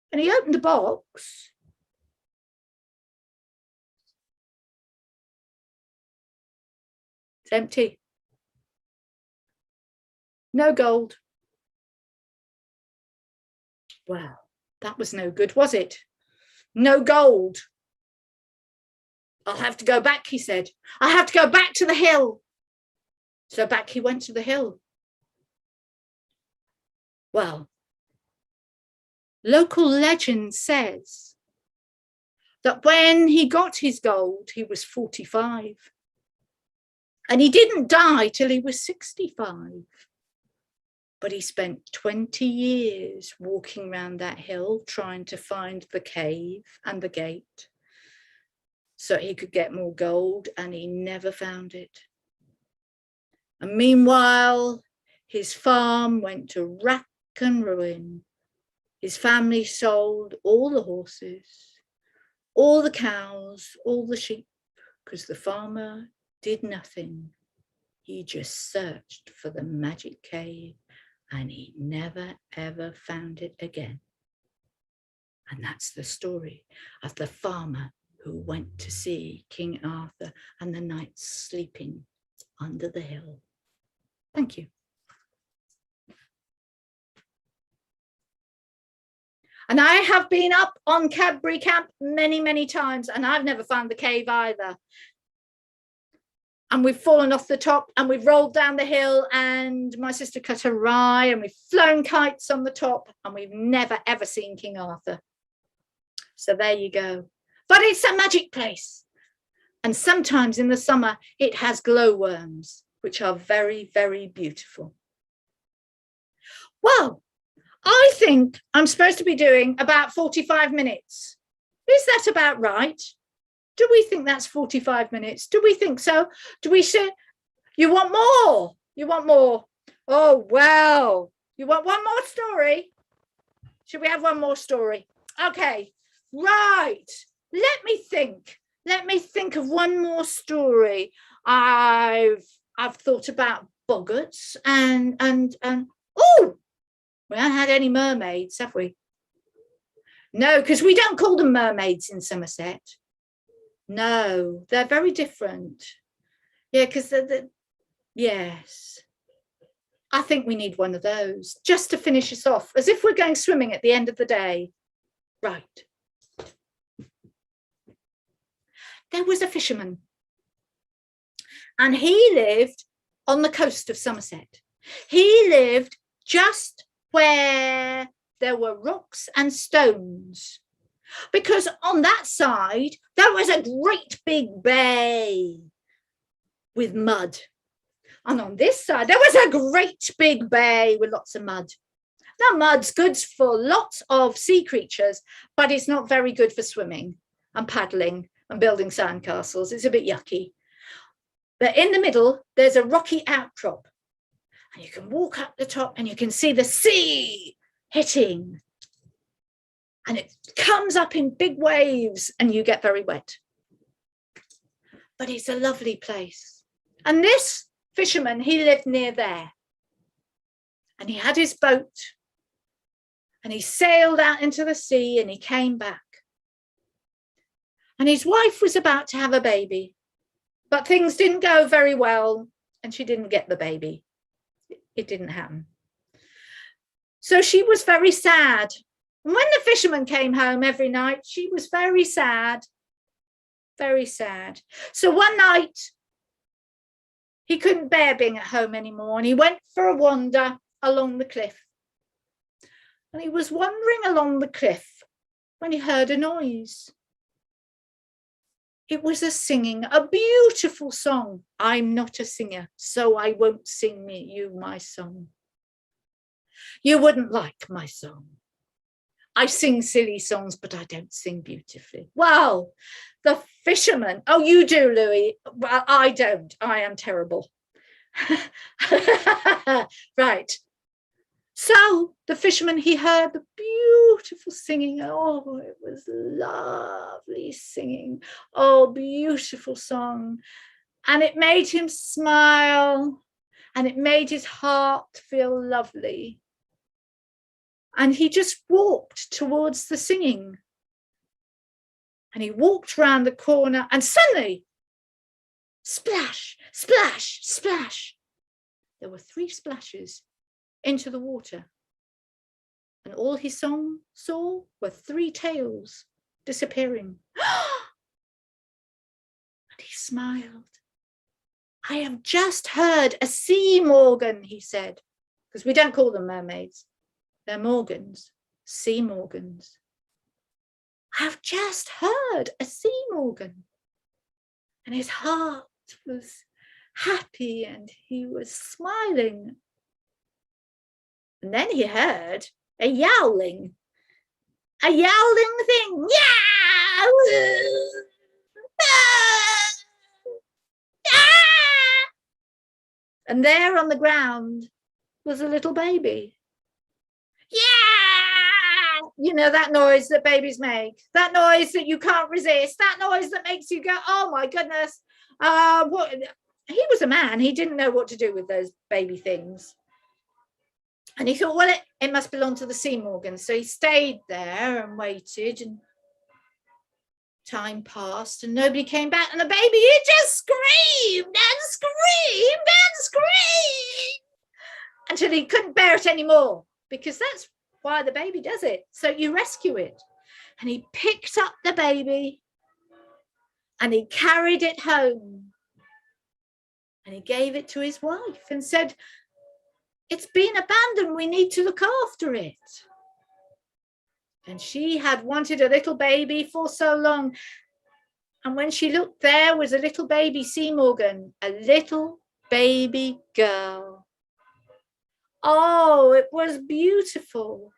and he opened the box. It's empty. No gold. Well, that was no good, was it? No gold. I'll have to go back, he said. I have to go back to the hill. So back he went to the hill. Well, local legend says that when he got his gold, he was 45. And he didn't die till he was 65. But he spent 20 years walking around that hill trying to find the cave and the gate so he could get more gold, and he never found it. And meanwhile, his farm went to rack and ruin. His family sold all the horses, all the cows, all the sheep, because the farmer did nothing. He just searched for the magic cave, and he never, ever found it again. And that's the story of the farmer who went to see King Arthur and the knights sleeping under the hill. Thank you. And I have been up on Cadbury Camp many, many times, and I've never found the cave either. And we've fallen off the top, and we've rolled down the hill, and my sister cut a rye, and we've flown kites on the top, and we've never, ever seen King Arthur. So there you go. But it's a magic place. And sometimes in the summer, it has glowworms, which are very, very beautiful. Well, I think I'm supposed to be doing about 45 minutes. Is that about right? Do we think that's 45 minutes? Do we think so? Do we say, you want more? You want more? Oh, well, you want one more story? Should we have one more story? Okay, right. Let me think. Let me think of one more story. I've thought about boggarts and oh, we haven't had any mermaids, have we? No, because we don't call them mermaids in Somerset. No, they're very different. Yeah, because yes. I think we need one of those just to finish us off, as if we're going swimming at the end of the day. Right. There was a fisherman, and he lived on the coast of Somerset. He lived just where there were rocks and stones, because on that side there was a great big bay with mud, and on this side there was a great big bay with lots of mud. Now, mud's good for lots of sea creatures, but it's not very good for swimming and paddling and building sandcastles. It's a bit yucky. But in the middle, there's a rocky outcrop. And you can walk up the top and you can see the sea hitting. And it comes up in big waves and you get very wet. But it's a lovely place. And this fisherman, he lived near there. And he had his boat. And he sailed out into the sea and he came back. And his wife was about to have a baby. But things didn't go very well and she didn't get the baby. It didn't happen. So she was very sad. And when the fisherman came home every night, she was very sad, very sad. So one night, he couldn't bear being at home anymore and he went for a wander along the cliff. And he was wandering along the cliff when he heard a noise. It was a singing, a beautiful song. I'm not a singer, so I won't sing you my song. You wouldn't like my song. I sing silly songs, but I don't sing beautifully. Well, the fisherman, oh, you do, Louis. Well, I don't. I am terrible. Right. So the fisherman, he heard the beautiful singing. Oh, it was lovely singing. Oh, beautiful song. And it made him smile and it made his heart feel lovely. And he just walked towards the singing. And he walked round the corner and suddenly, splash, splash, splash. There were 3 splashes into the water. And all he saw were 3 tails disappearing. And he smiled. I have just heard a sea morgan, he said, because we don't call them mermaids. They're morgans, sea morgans. I've just heard a sea morgan. And his heart was happy and he was smiling. And then he heard a yowling thing. Yow! And there on the ground was a little baby. Yeah! You know that noise that babies make, that noise that you can't resist, that noise that makes you go, oh my goodness. He was a man, he didn't know what to do with those baby things. And he thought, well, it must belong to the sea morgan. So he stayed there and waited and time passed and nobody came back. And the baby, he just screamed and screamed and screamed until he couldn't bear it anymore, because that's why the baby does it. So you rescue it. And he picked up the baby and he carried it home and he gave it to his wife and said, it's been abandoned. We need to look after it. And she had wanted a little baby for so long. And when she looked, there was a little baby sea morgan, a little baby girl. Oh, it was beautiful.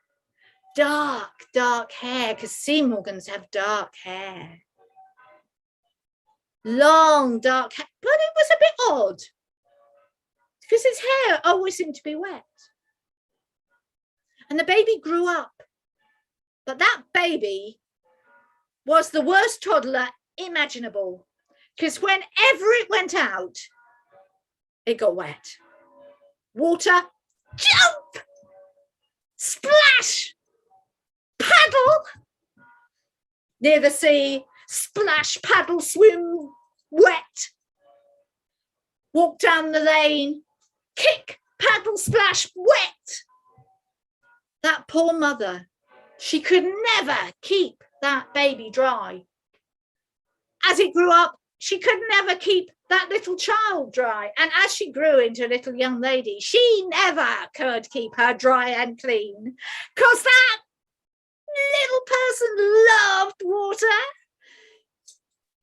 Dark, dark hair, because sea morgans have dark hair. Long, dark hair, but it was a bit odd, because his hair always seemed to be wet. And the baby grew up. But that baby was the worst toddler imaginable, because whenever it went out, it got wet. Water, jump, splash, paddle. Near the sea, splash, paddle, swim, wet. Walk down the lane, kick, paddle, splash, wet. That poor mother, she could never keep that baby dry. As it grew up, she could never keep that little child dry. And as she grew into a little young lady, she never could keep her dry and clean, because that little person loved water.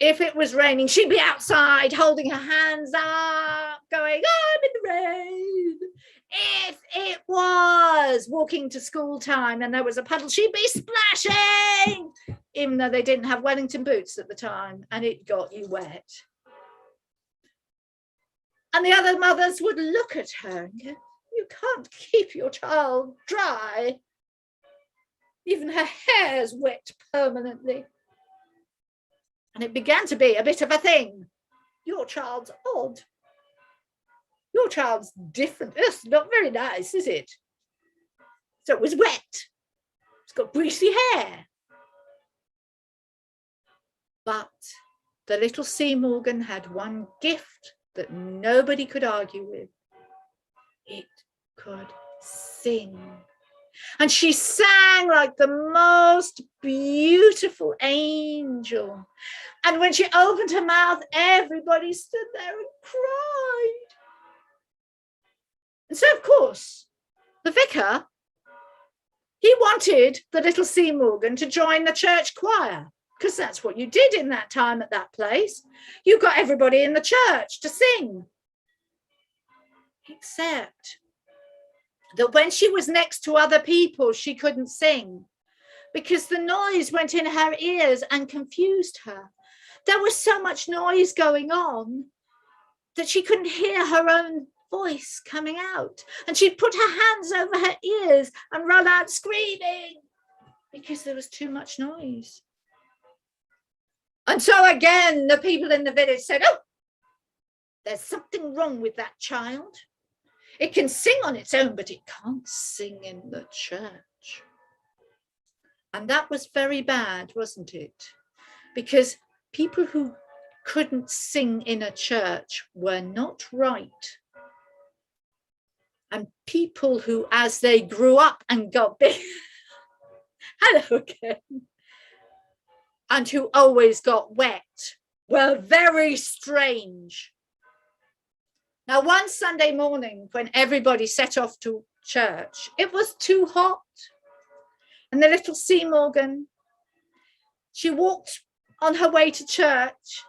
If it was raining, she'd be outside holding her hands up, going, I'm in the rain. If it was walking to school time and there was a puddle, she'd be splashing. even though they didn't have Wellington boots at the time, and it got you wet. And the other mothers would look at her and go, you can't keep your child dry. Even her hair's wet permanently. And it began to be a bit of a thing. Your child's odd. Your child's different. It's not very nice, is it? So it was wet. It's got greasy hair. But the little Sea Morgan had one gift that nobody could argue with. It could sing. And she sang like the most beautiful angel. And when she opened her mouth, everybody stood there and cried. And so, of course, the vicar, he wanted the little Sea Morgan to join the church choir, because that's what you did in that time at that place. You got everybody in the church to sing. Except that when she was next to other people, she couldn't sing because the noise went in her ears and confused her. There was so much noise going on that she couldn't hear her own voice coming out. And she'd put her hands over her ears and run out screaming because there was too much noise. And so again, the people in the village said, oh, there's something wrong with that child. It can sing on its own, but it can't sing in the church. And that was very bad, wasn't it? Because people who couldn't sing in a church were not right. And people who, as they grew up and got big, hello again, and who always got wet, were very strange. Now, one Sunday morning when everybody set off to church, it was too hot. And the little Sea Morgan, she walked on her way to church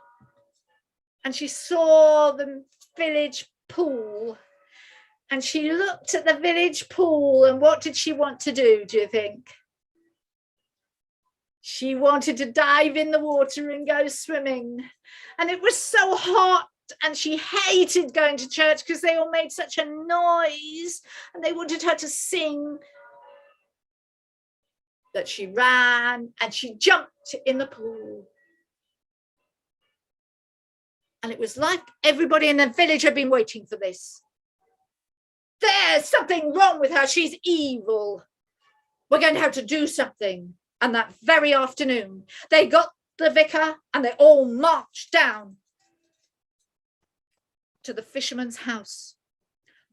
and she saw the village pool. And she looked at the village pool, and what did she want to do you think? She wanted to dive in the water and go swimming. And it was so hot. And she hated going to church because they all made such a noise and they wanted her to sing. That she ran and she jumped in the pool. And it was like everybody in the village had been waiting for this. There's something wrong with her. She's evil. We're going to have to do something. And that very afternoon, they got the vicar and they all marched down to the fisherman's house.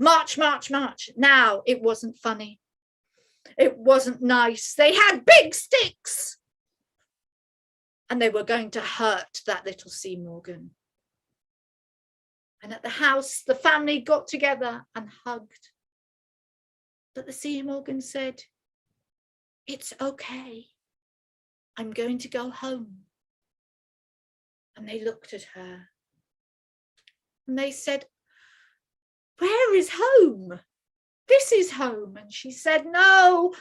March, march, march. Now, it wasn't funny. It wasn't nice. They had big sticks. And they were going to hurt that little Sea Morgan. And at the house, the family got together and hugged. But the Sea Morgan said, it's okay. I'm going to go home. And they looked at her. And they said, where is home? This is home. And she said, no,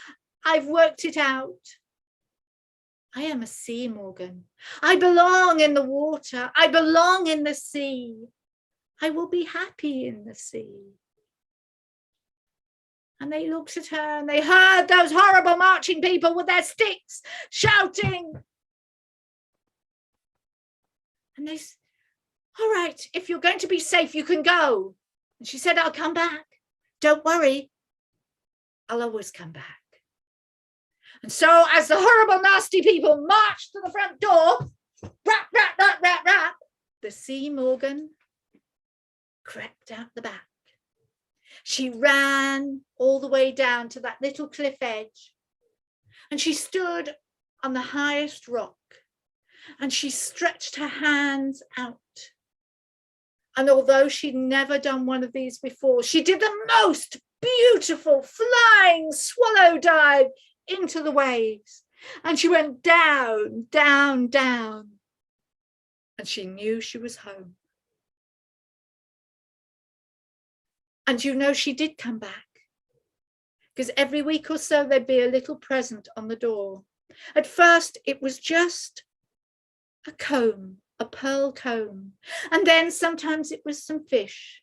I've worked it out. I am a Sea Morgan. I belong in the water. I belong in the sea. I will be happy in the sea. And they looked at her and they heard those horrible marching people with their sticks shouting. And they said, all right, if you're going to be safe, you can go. And she said, I'll come back. Don't worry. I'll always come back. And so as the horrible, nasty people marched to the front door, rap, rap, rap, rap, rap, the Sea Morgan crept out the back. She ran all the way down to that little cliff edge. And she stood on the highest rock. And she stretched her hands out. And although she'd never done one of these before, she did the most beautiful flying swallow dive into the waves. And she went down, down, down. And she knew she was home. And you know, she did come back. Because every week or so, there'd be a little present on the door. At first, it was just a comb, a pearl comb. And then sometimes it was some fish.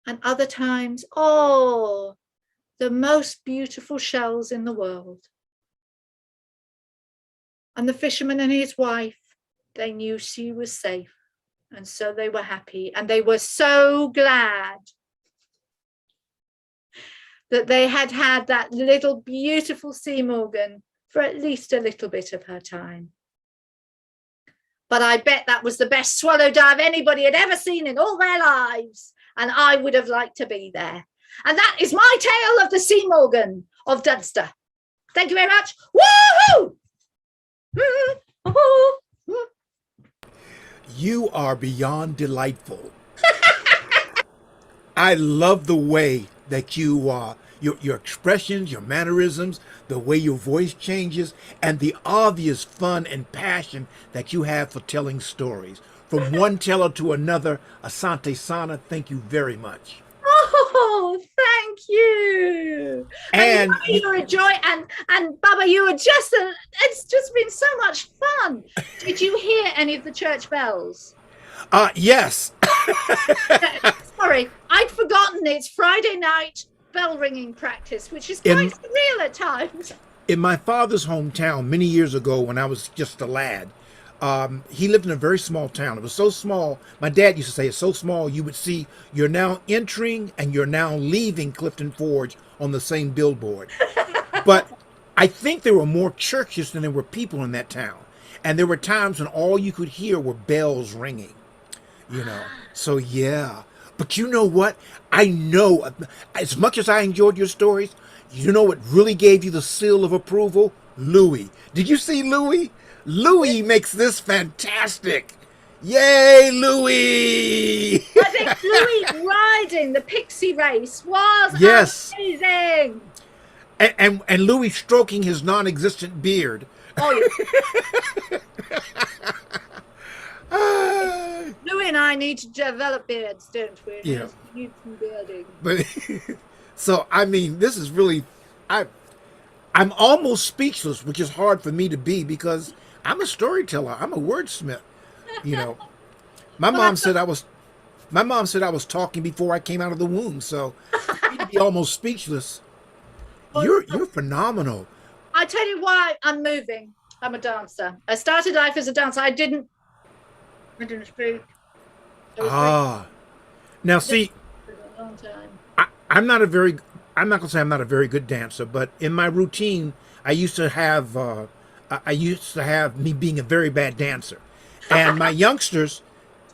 And other times, oh, the most beautiful shells in the world. And the fisherman and his wife, they knew she was safe. And so they were happy. And they were so glad that they had had that little beautiful sea Morgan for at least a little bit of her time. But I bet that was the best swallow dive anybody had ever seen in all their lives. And I would have liked to be there. And that is my tale of the sea Morgan of Dunster. Thank you very much. Woohoo! You are beyond delightful. I love the way that you your expressions, your mannerisms, the way your voice changes, and the obvious fun and passion that you have for telling stories. From one teller to another, Asante Sana, thank you very much. Oh, thank you. And you're a joy. And Baba, you were it's just been so much fun. Did you hear any of the church bells? Yes. Sorry, I'd forgotten it's Friday night bell ringing practice, which is quite surreal at times. In my father's hometown many years ago when I was just a lad, he lived in a very small town. It was so small, my dad used to say it's so small you would see you're now entering and you're now leaving Clifton Forge on the same billboard. But I think there were more churches than there were people in that town. And there were times when all you could hear were bells ringing, you know. So yeah. But you know what? I know, as much as I enjoyed your stories, you know what really gave you the seal of approval? Louis. Did you see Louis? Louis makes this fantastic. Yay, Louis! I think Louis riding the pixie race was amazing. And Louis stroking his non-existent beard. Oh, yeah. Louis and I need to develop beards, don't we? Yeah. Youth and bearding. But so I mean, this is really, I'm almost speechless, which is hard for me to be because I'm a storyteller. I'm a wordsmith. You know, my mom said I was talking before I came out of the womb, so you'd be almost speechless. You're phenomenal. I tell you why I'm moving. I'm a dancer. I started life as a dancer. I didn't speak. Now see, a long time. I'm not gonna say I'm not a very good dancer, but in my routine, I used to have me being a very bad dancer, and my youngsters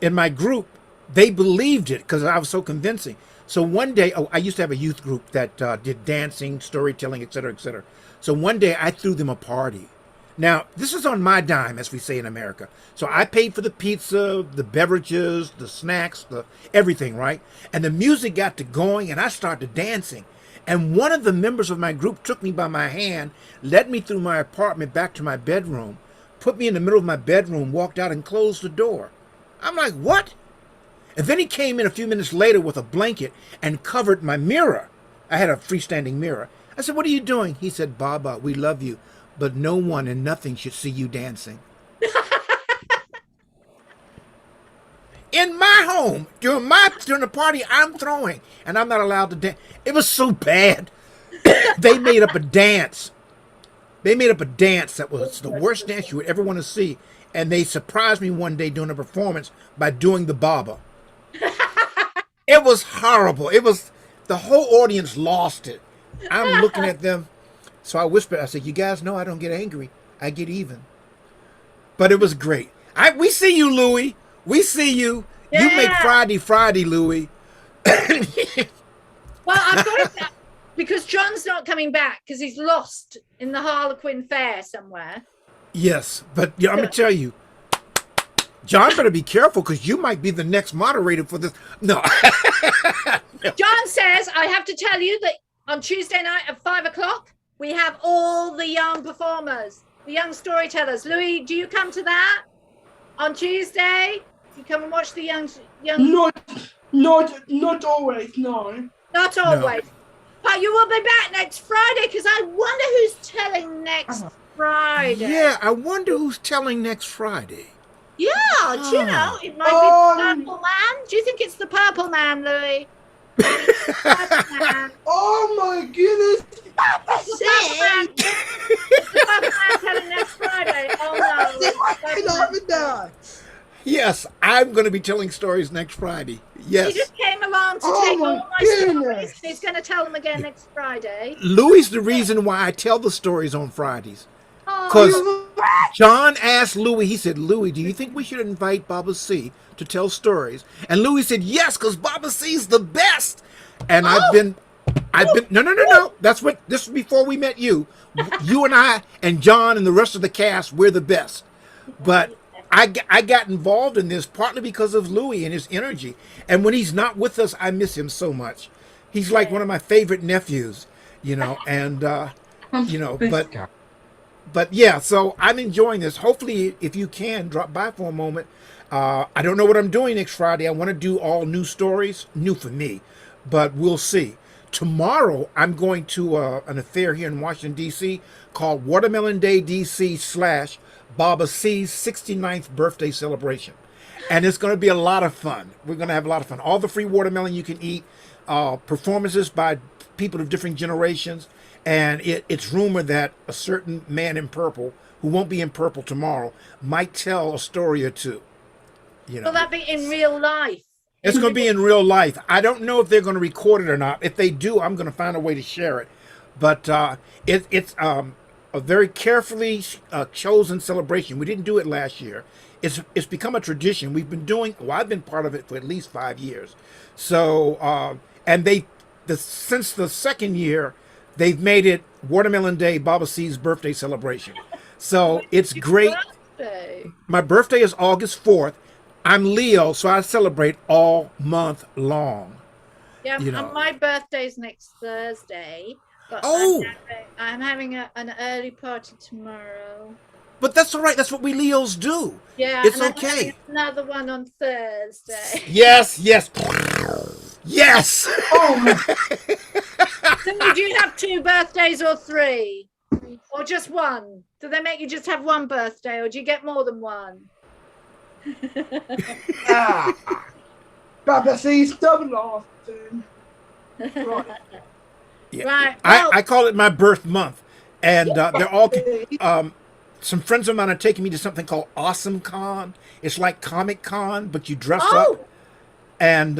in my group, they believed it because I was so convincing. So one day, I used to have a youth group that did dancing, storytelling, etc., etc. So one day I threw them a party. Now, this is on my dime, as we say in America. So I paid for the pizza, the beverages, the snacks, everything, right? And the music got to going, and I started dancing. And one of the members of my group took me by my hand, led me through my apartment back to my bedroom, put me in the middle of my bedroom, walked out, and closed the door. I'm like, what? And then he came in a few minutes later with a blanket and covered my mirror. I had a freestanding mirror. I said, what are you doing? He said, Baba, we love you, but no one and nothing should see you dancing. In my home, during the party I'm throwing, and I'm not allowed to dance. It was so bad. They made up a dance. They made up a dance that was the worst dance you would ever want to see. And they surprised me one day during a performance by doing the Baba. It was horrible. The whole audience lost it. I'm looking at them. So I whispered, I said, you guys know I don't get angry. I get even. But it was great. We see you, Louis. We see you. Yeah. You make Friday, Louis. Well, I've got to, because John's not coming back because he's lost in the Harlequin Fair somewhere. Yes, but I'm going to tell you, John better be careful because you might be the next moderator for this. No. John says, I have to tell you that on Tuesday night at 5:00, we have all the young performers, the young storytellers. Louis, do you come to that on Tuesday? You come and watch the young. Not always, no. Not always. No. But you will be back next Friday because I wonder who's telling next Friday. Yeah, I wonder who's telling next Friday. Yeah, do you know, it might be the Purple Man. Do you think it's the Purple Man, Louis? Purple Man. Oh my goodness! The Purple Man telling next Friday. Oh no. Yes, I'm going to be telling stories next Friday. He Yes. just came along to Oh take my all my goodness. stories. He's going to tell them again next Friday. Louis the reason why I tell the stories on Fridays. Oh, Because John asked Louis, he said, Louis, do you think we should invite Baba C to tell stories? And Louis said, yes, because Baba C's the best. And I've been, no. This was before we met you. You and I and John and the rest of the cast, we're the best. But I got involved in this partly because of Louis and his energy. And when he's not with us, I miss him so much. He's like one of my favorite nephews, and, but yeah, so I'm enjoying this. Hopefully, if you can, drop by for a moment. I don't know what I'm doing next Friday. I want to do all new stories, new for me, but we'll see. Tomorrow, I'm going to an affair here in Washington, D.C. called Watermelon Day D.C. / Baba C's 69th birthday celebration. And it's going to be a lot of fun. We're going to have a lot of fun. All the free watermelon you can eat, performances by people of different generations. And it's rumored that a certain man in purple, who won't be in purple tomorrow, might tell a story or two. Will that be in real life? It's going to be in real life. I don't know if they're going to record it or not. If they do, I'm going to find a way to share it. But it's a very carefully chosen celebration. We didn't do it last year. It's become a tradition. We've been doing. Well, I've been part of it for at least 5 years. So and since the second year, they've made it Watermelon Day, Baba C's birthday celebration. So it's great. Birthday? My birthday is August 4th. I'm Leo, so I celebrate all month long. Yeah, and my birthday's next Thursday. But Oh! I'm having an early party tomorrow. But that's all right. That's what we Leos do. Yeah, It's and I'm okay. having another one on Thursday. Yes. Yes. So do you have 2 birthdays or 3? Or just one? Do they make you just have one birthday, or do you get more than one? Baba C's double often. Right. Yeah. Right. I call it my birth month. And they're all... some friends of mine are taking me to something called Awesome Con. It's like Comic Con, but you dress up. And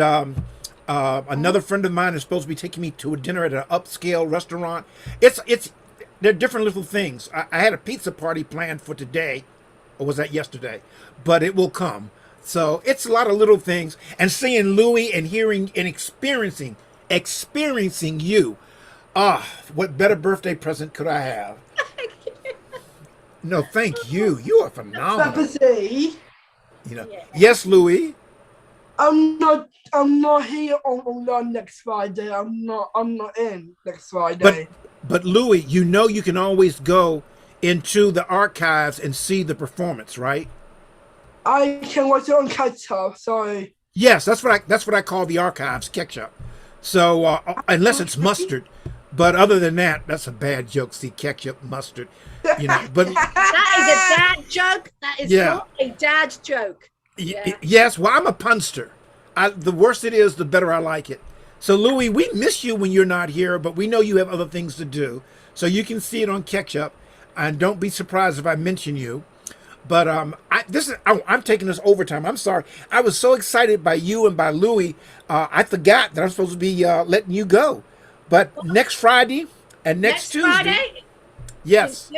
another friend of mine is supposed to be taking me to a dinner at an upscale restaurant. They're different little things. I had a pizza party planned for today, or was that yesterday? But it will come. So it's a lot of little things. And seeing Louis and hearing and experiencing you. What better birthday present could I have? No, thank you. You are phenomenal. Baba C, Yes, Louis. I'm not here on next Friday. I'm not in next Friday. But Louis, you can always go into the archives and see the performance, right? I can watch it on catch-up, so... Yes, that's what I call the archives, ketchup. So unless it's mustard, but other than that, that's a bad joke. See, ketchup, mustard, But that is a dad joke. That is not a dad joke. Yeah. Yes, well, I'm a punster. The worse it is, the better I like it. So, Louis, we miss you when you're not here, but we know you have other things to do. So you can see it on ketchup, and don't be surprised if I mention you. But I'm taking this overtime. I'm sorry. I was so excited by you and by Louis, I forgot that I'm supposed to be letting you go. But next Friday and next Tuesday. Friday? Yes.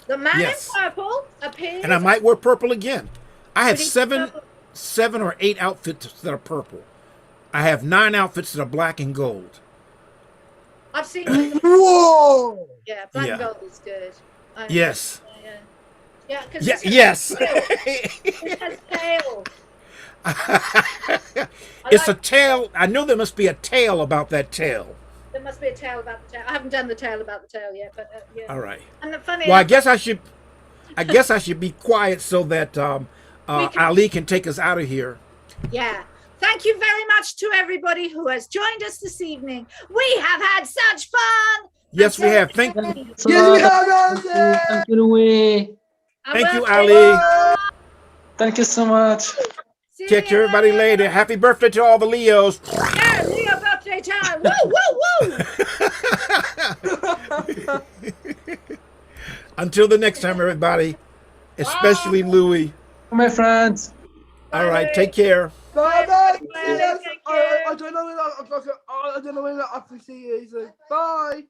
The man in purple appears. And I might wear purple again. I have seven or 8 outfits that are purple. I have 9 outfits that are black and gold. I've seen. Whoa! Yeah, black and gold is good. Yes. Yeah, because yes. It has tail. It's a tail. I know there must be a tale about that tail. There must be a tale about the tail. I haven't done the tale about the tail yet, but yeah. All right. And the funny. Well, I guess I should be quiet so that Ali can take us out of here. Yeah. Thank you very much to everybody who has joined us this evening. We have had such fun. Yes, we have. Thank Yes, we have, Andy. Thank you, Louis. you, Ali. Thank you so much. See Catch you everybody later. Happy birthday to all the Leos. Yeah, Leo birthday time. Woo, woo, woo. Until the next time, everybody, especially Louis. My friends. All right, take care. Bye-bye. Bye, Yes, thank I you. don't know when I have to see you. So bye.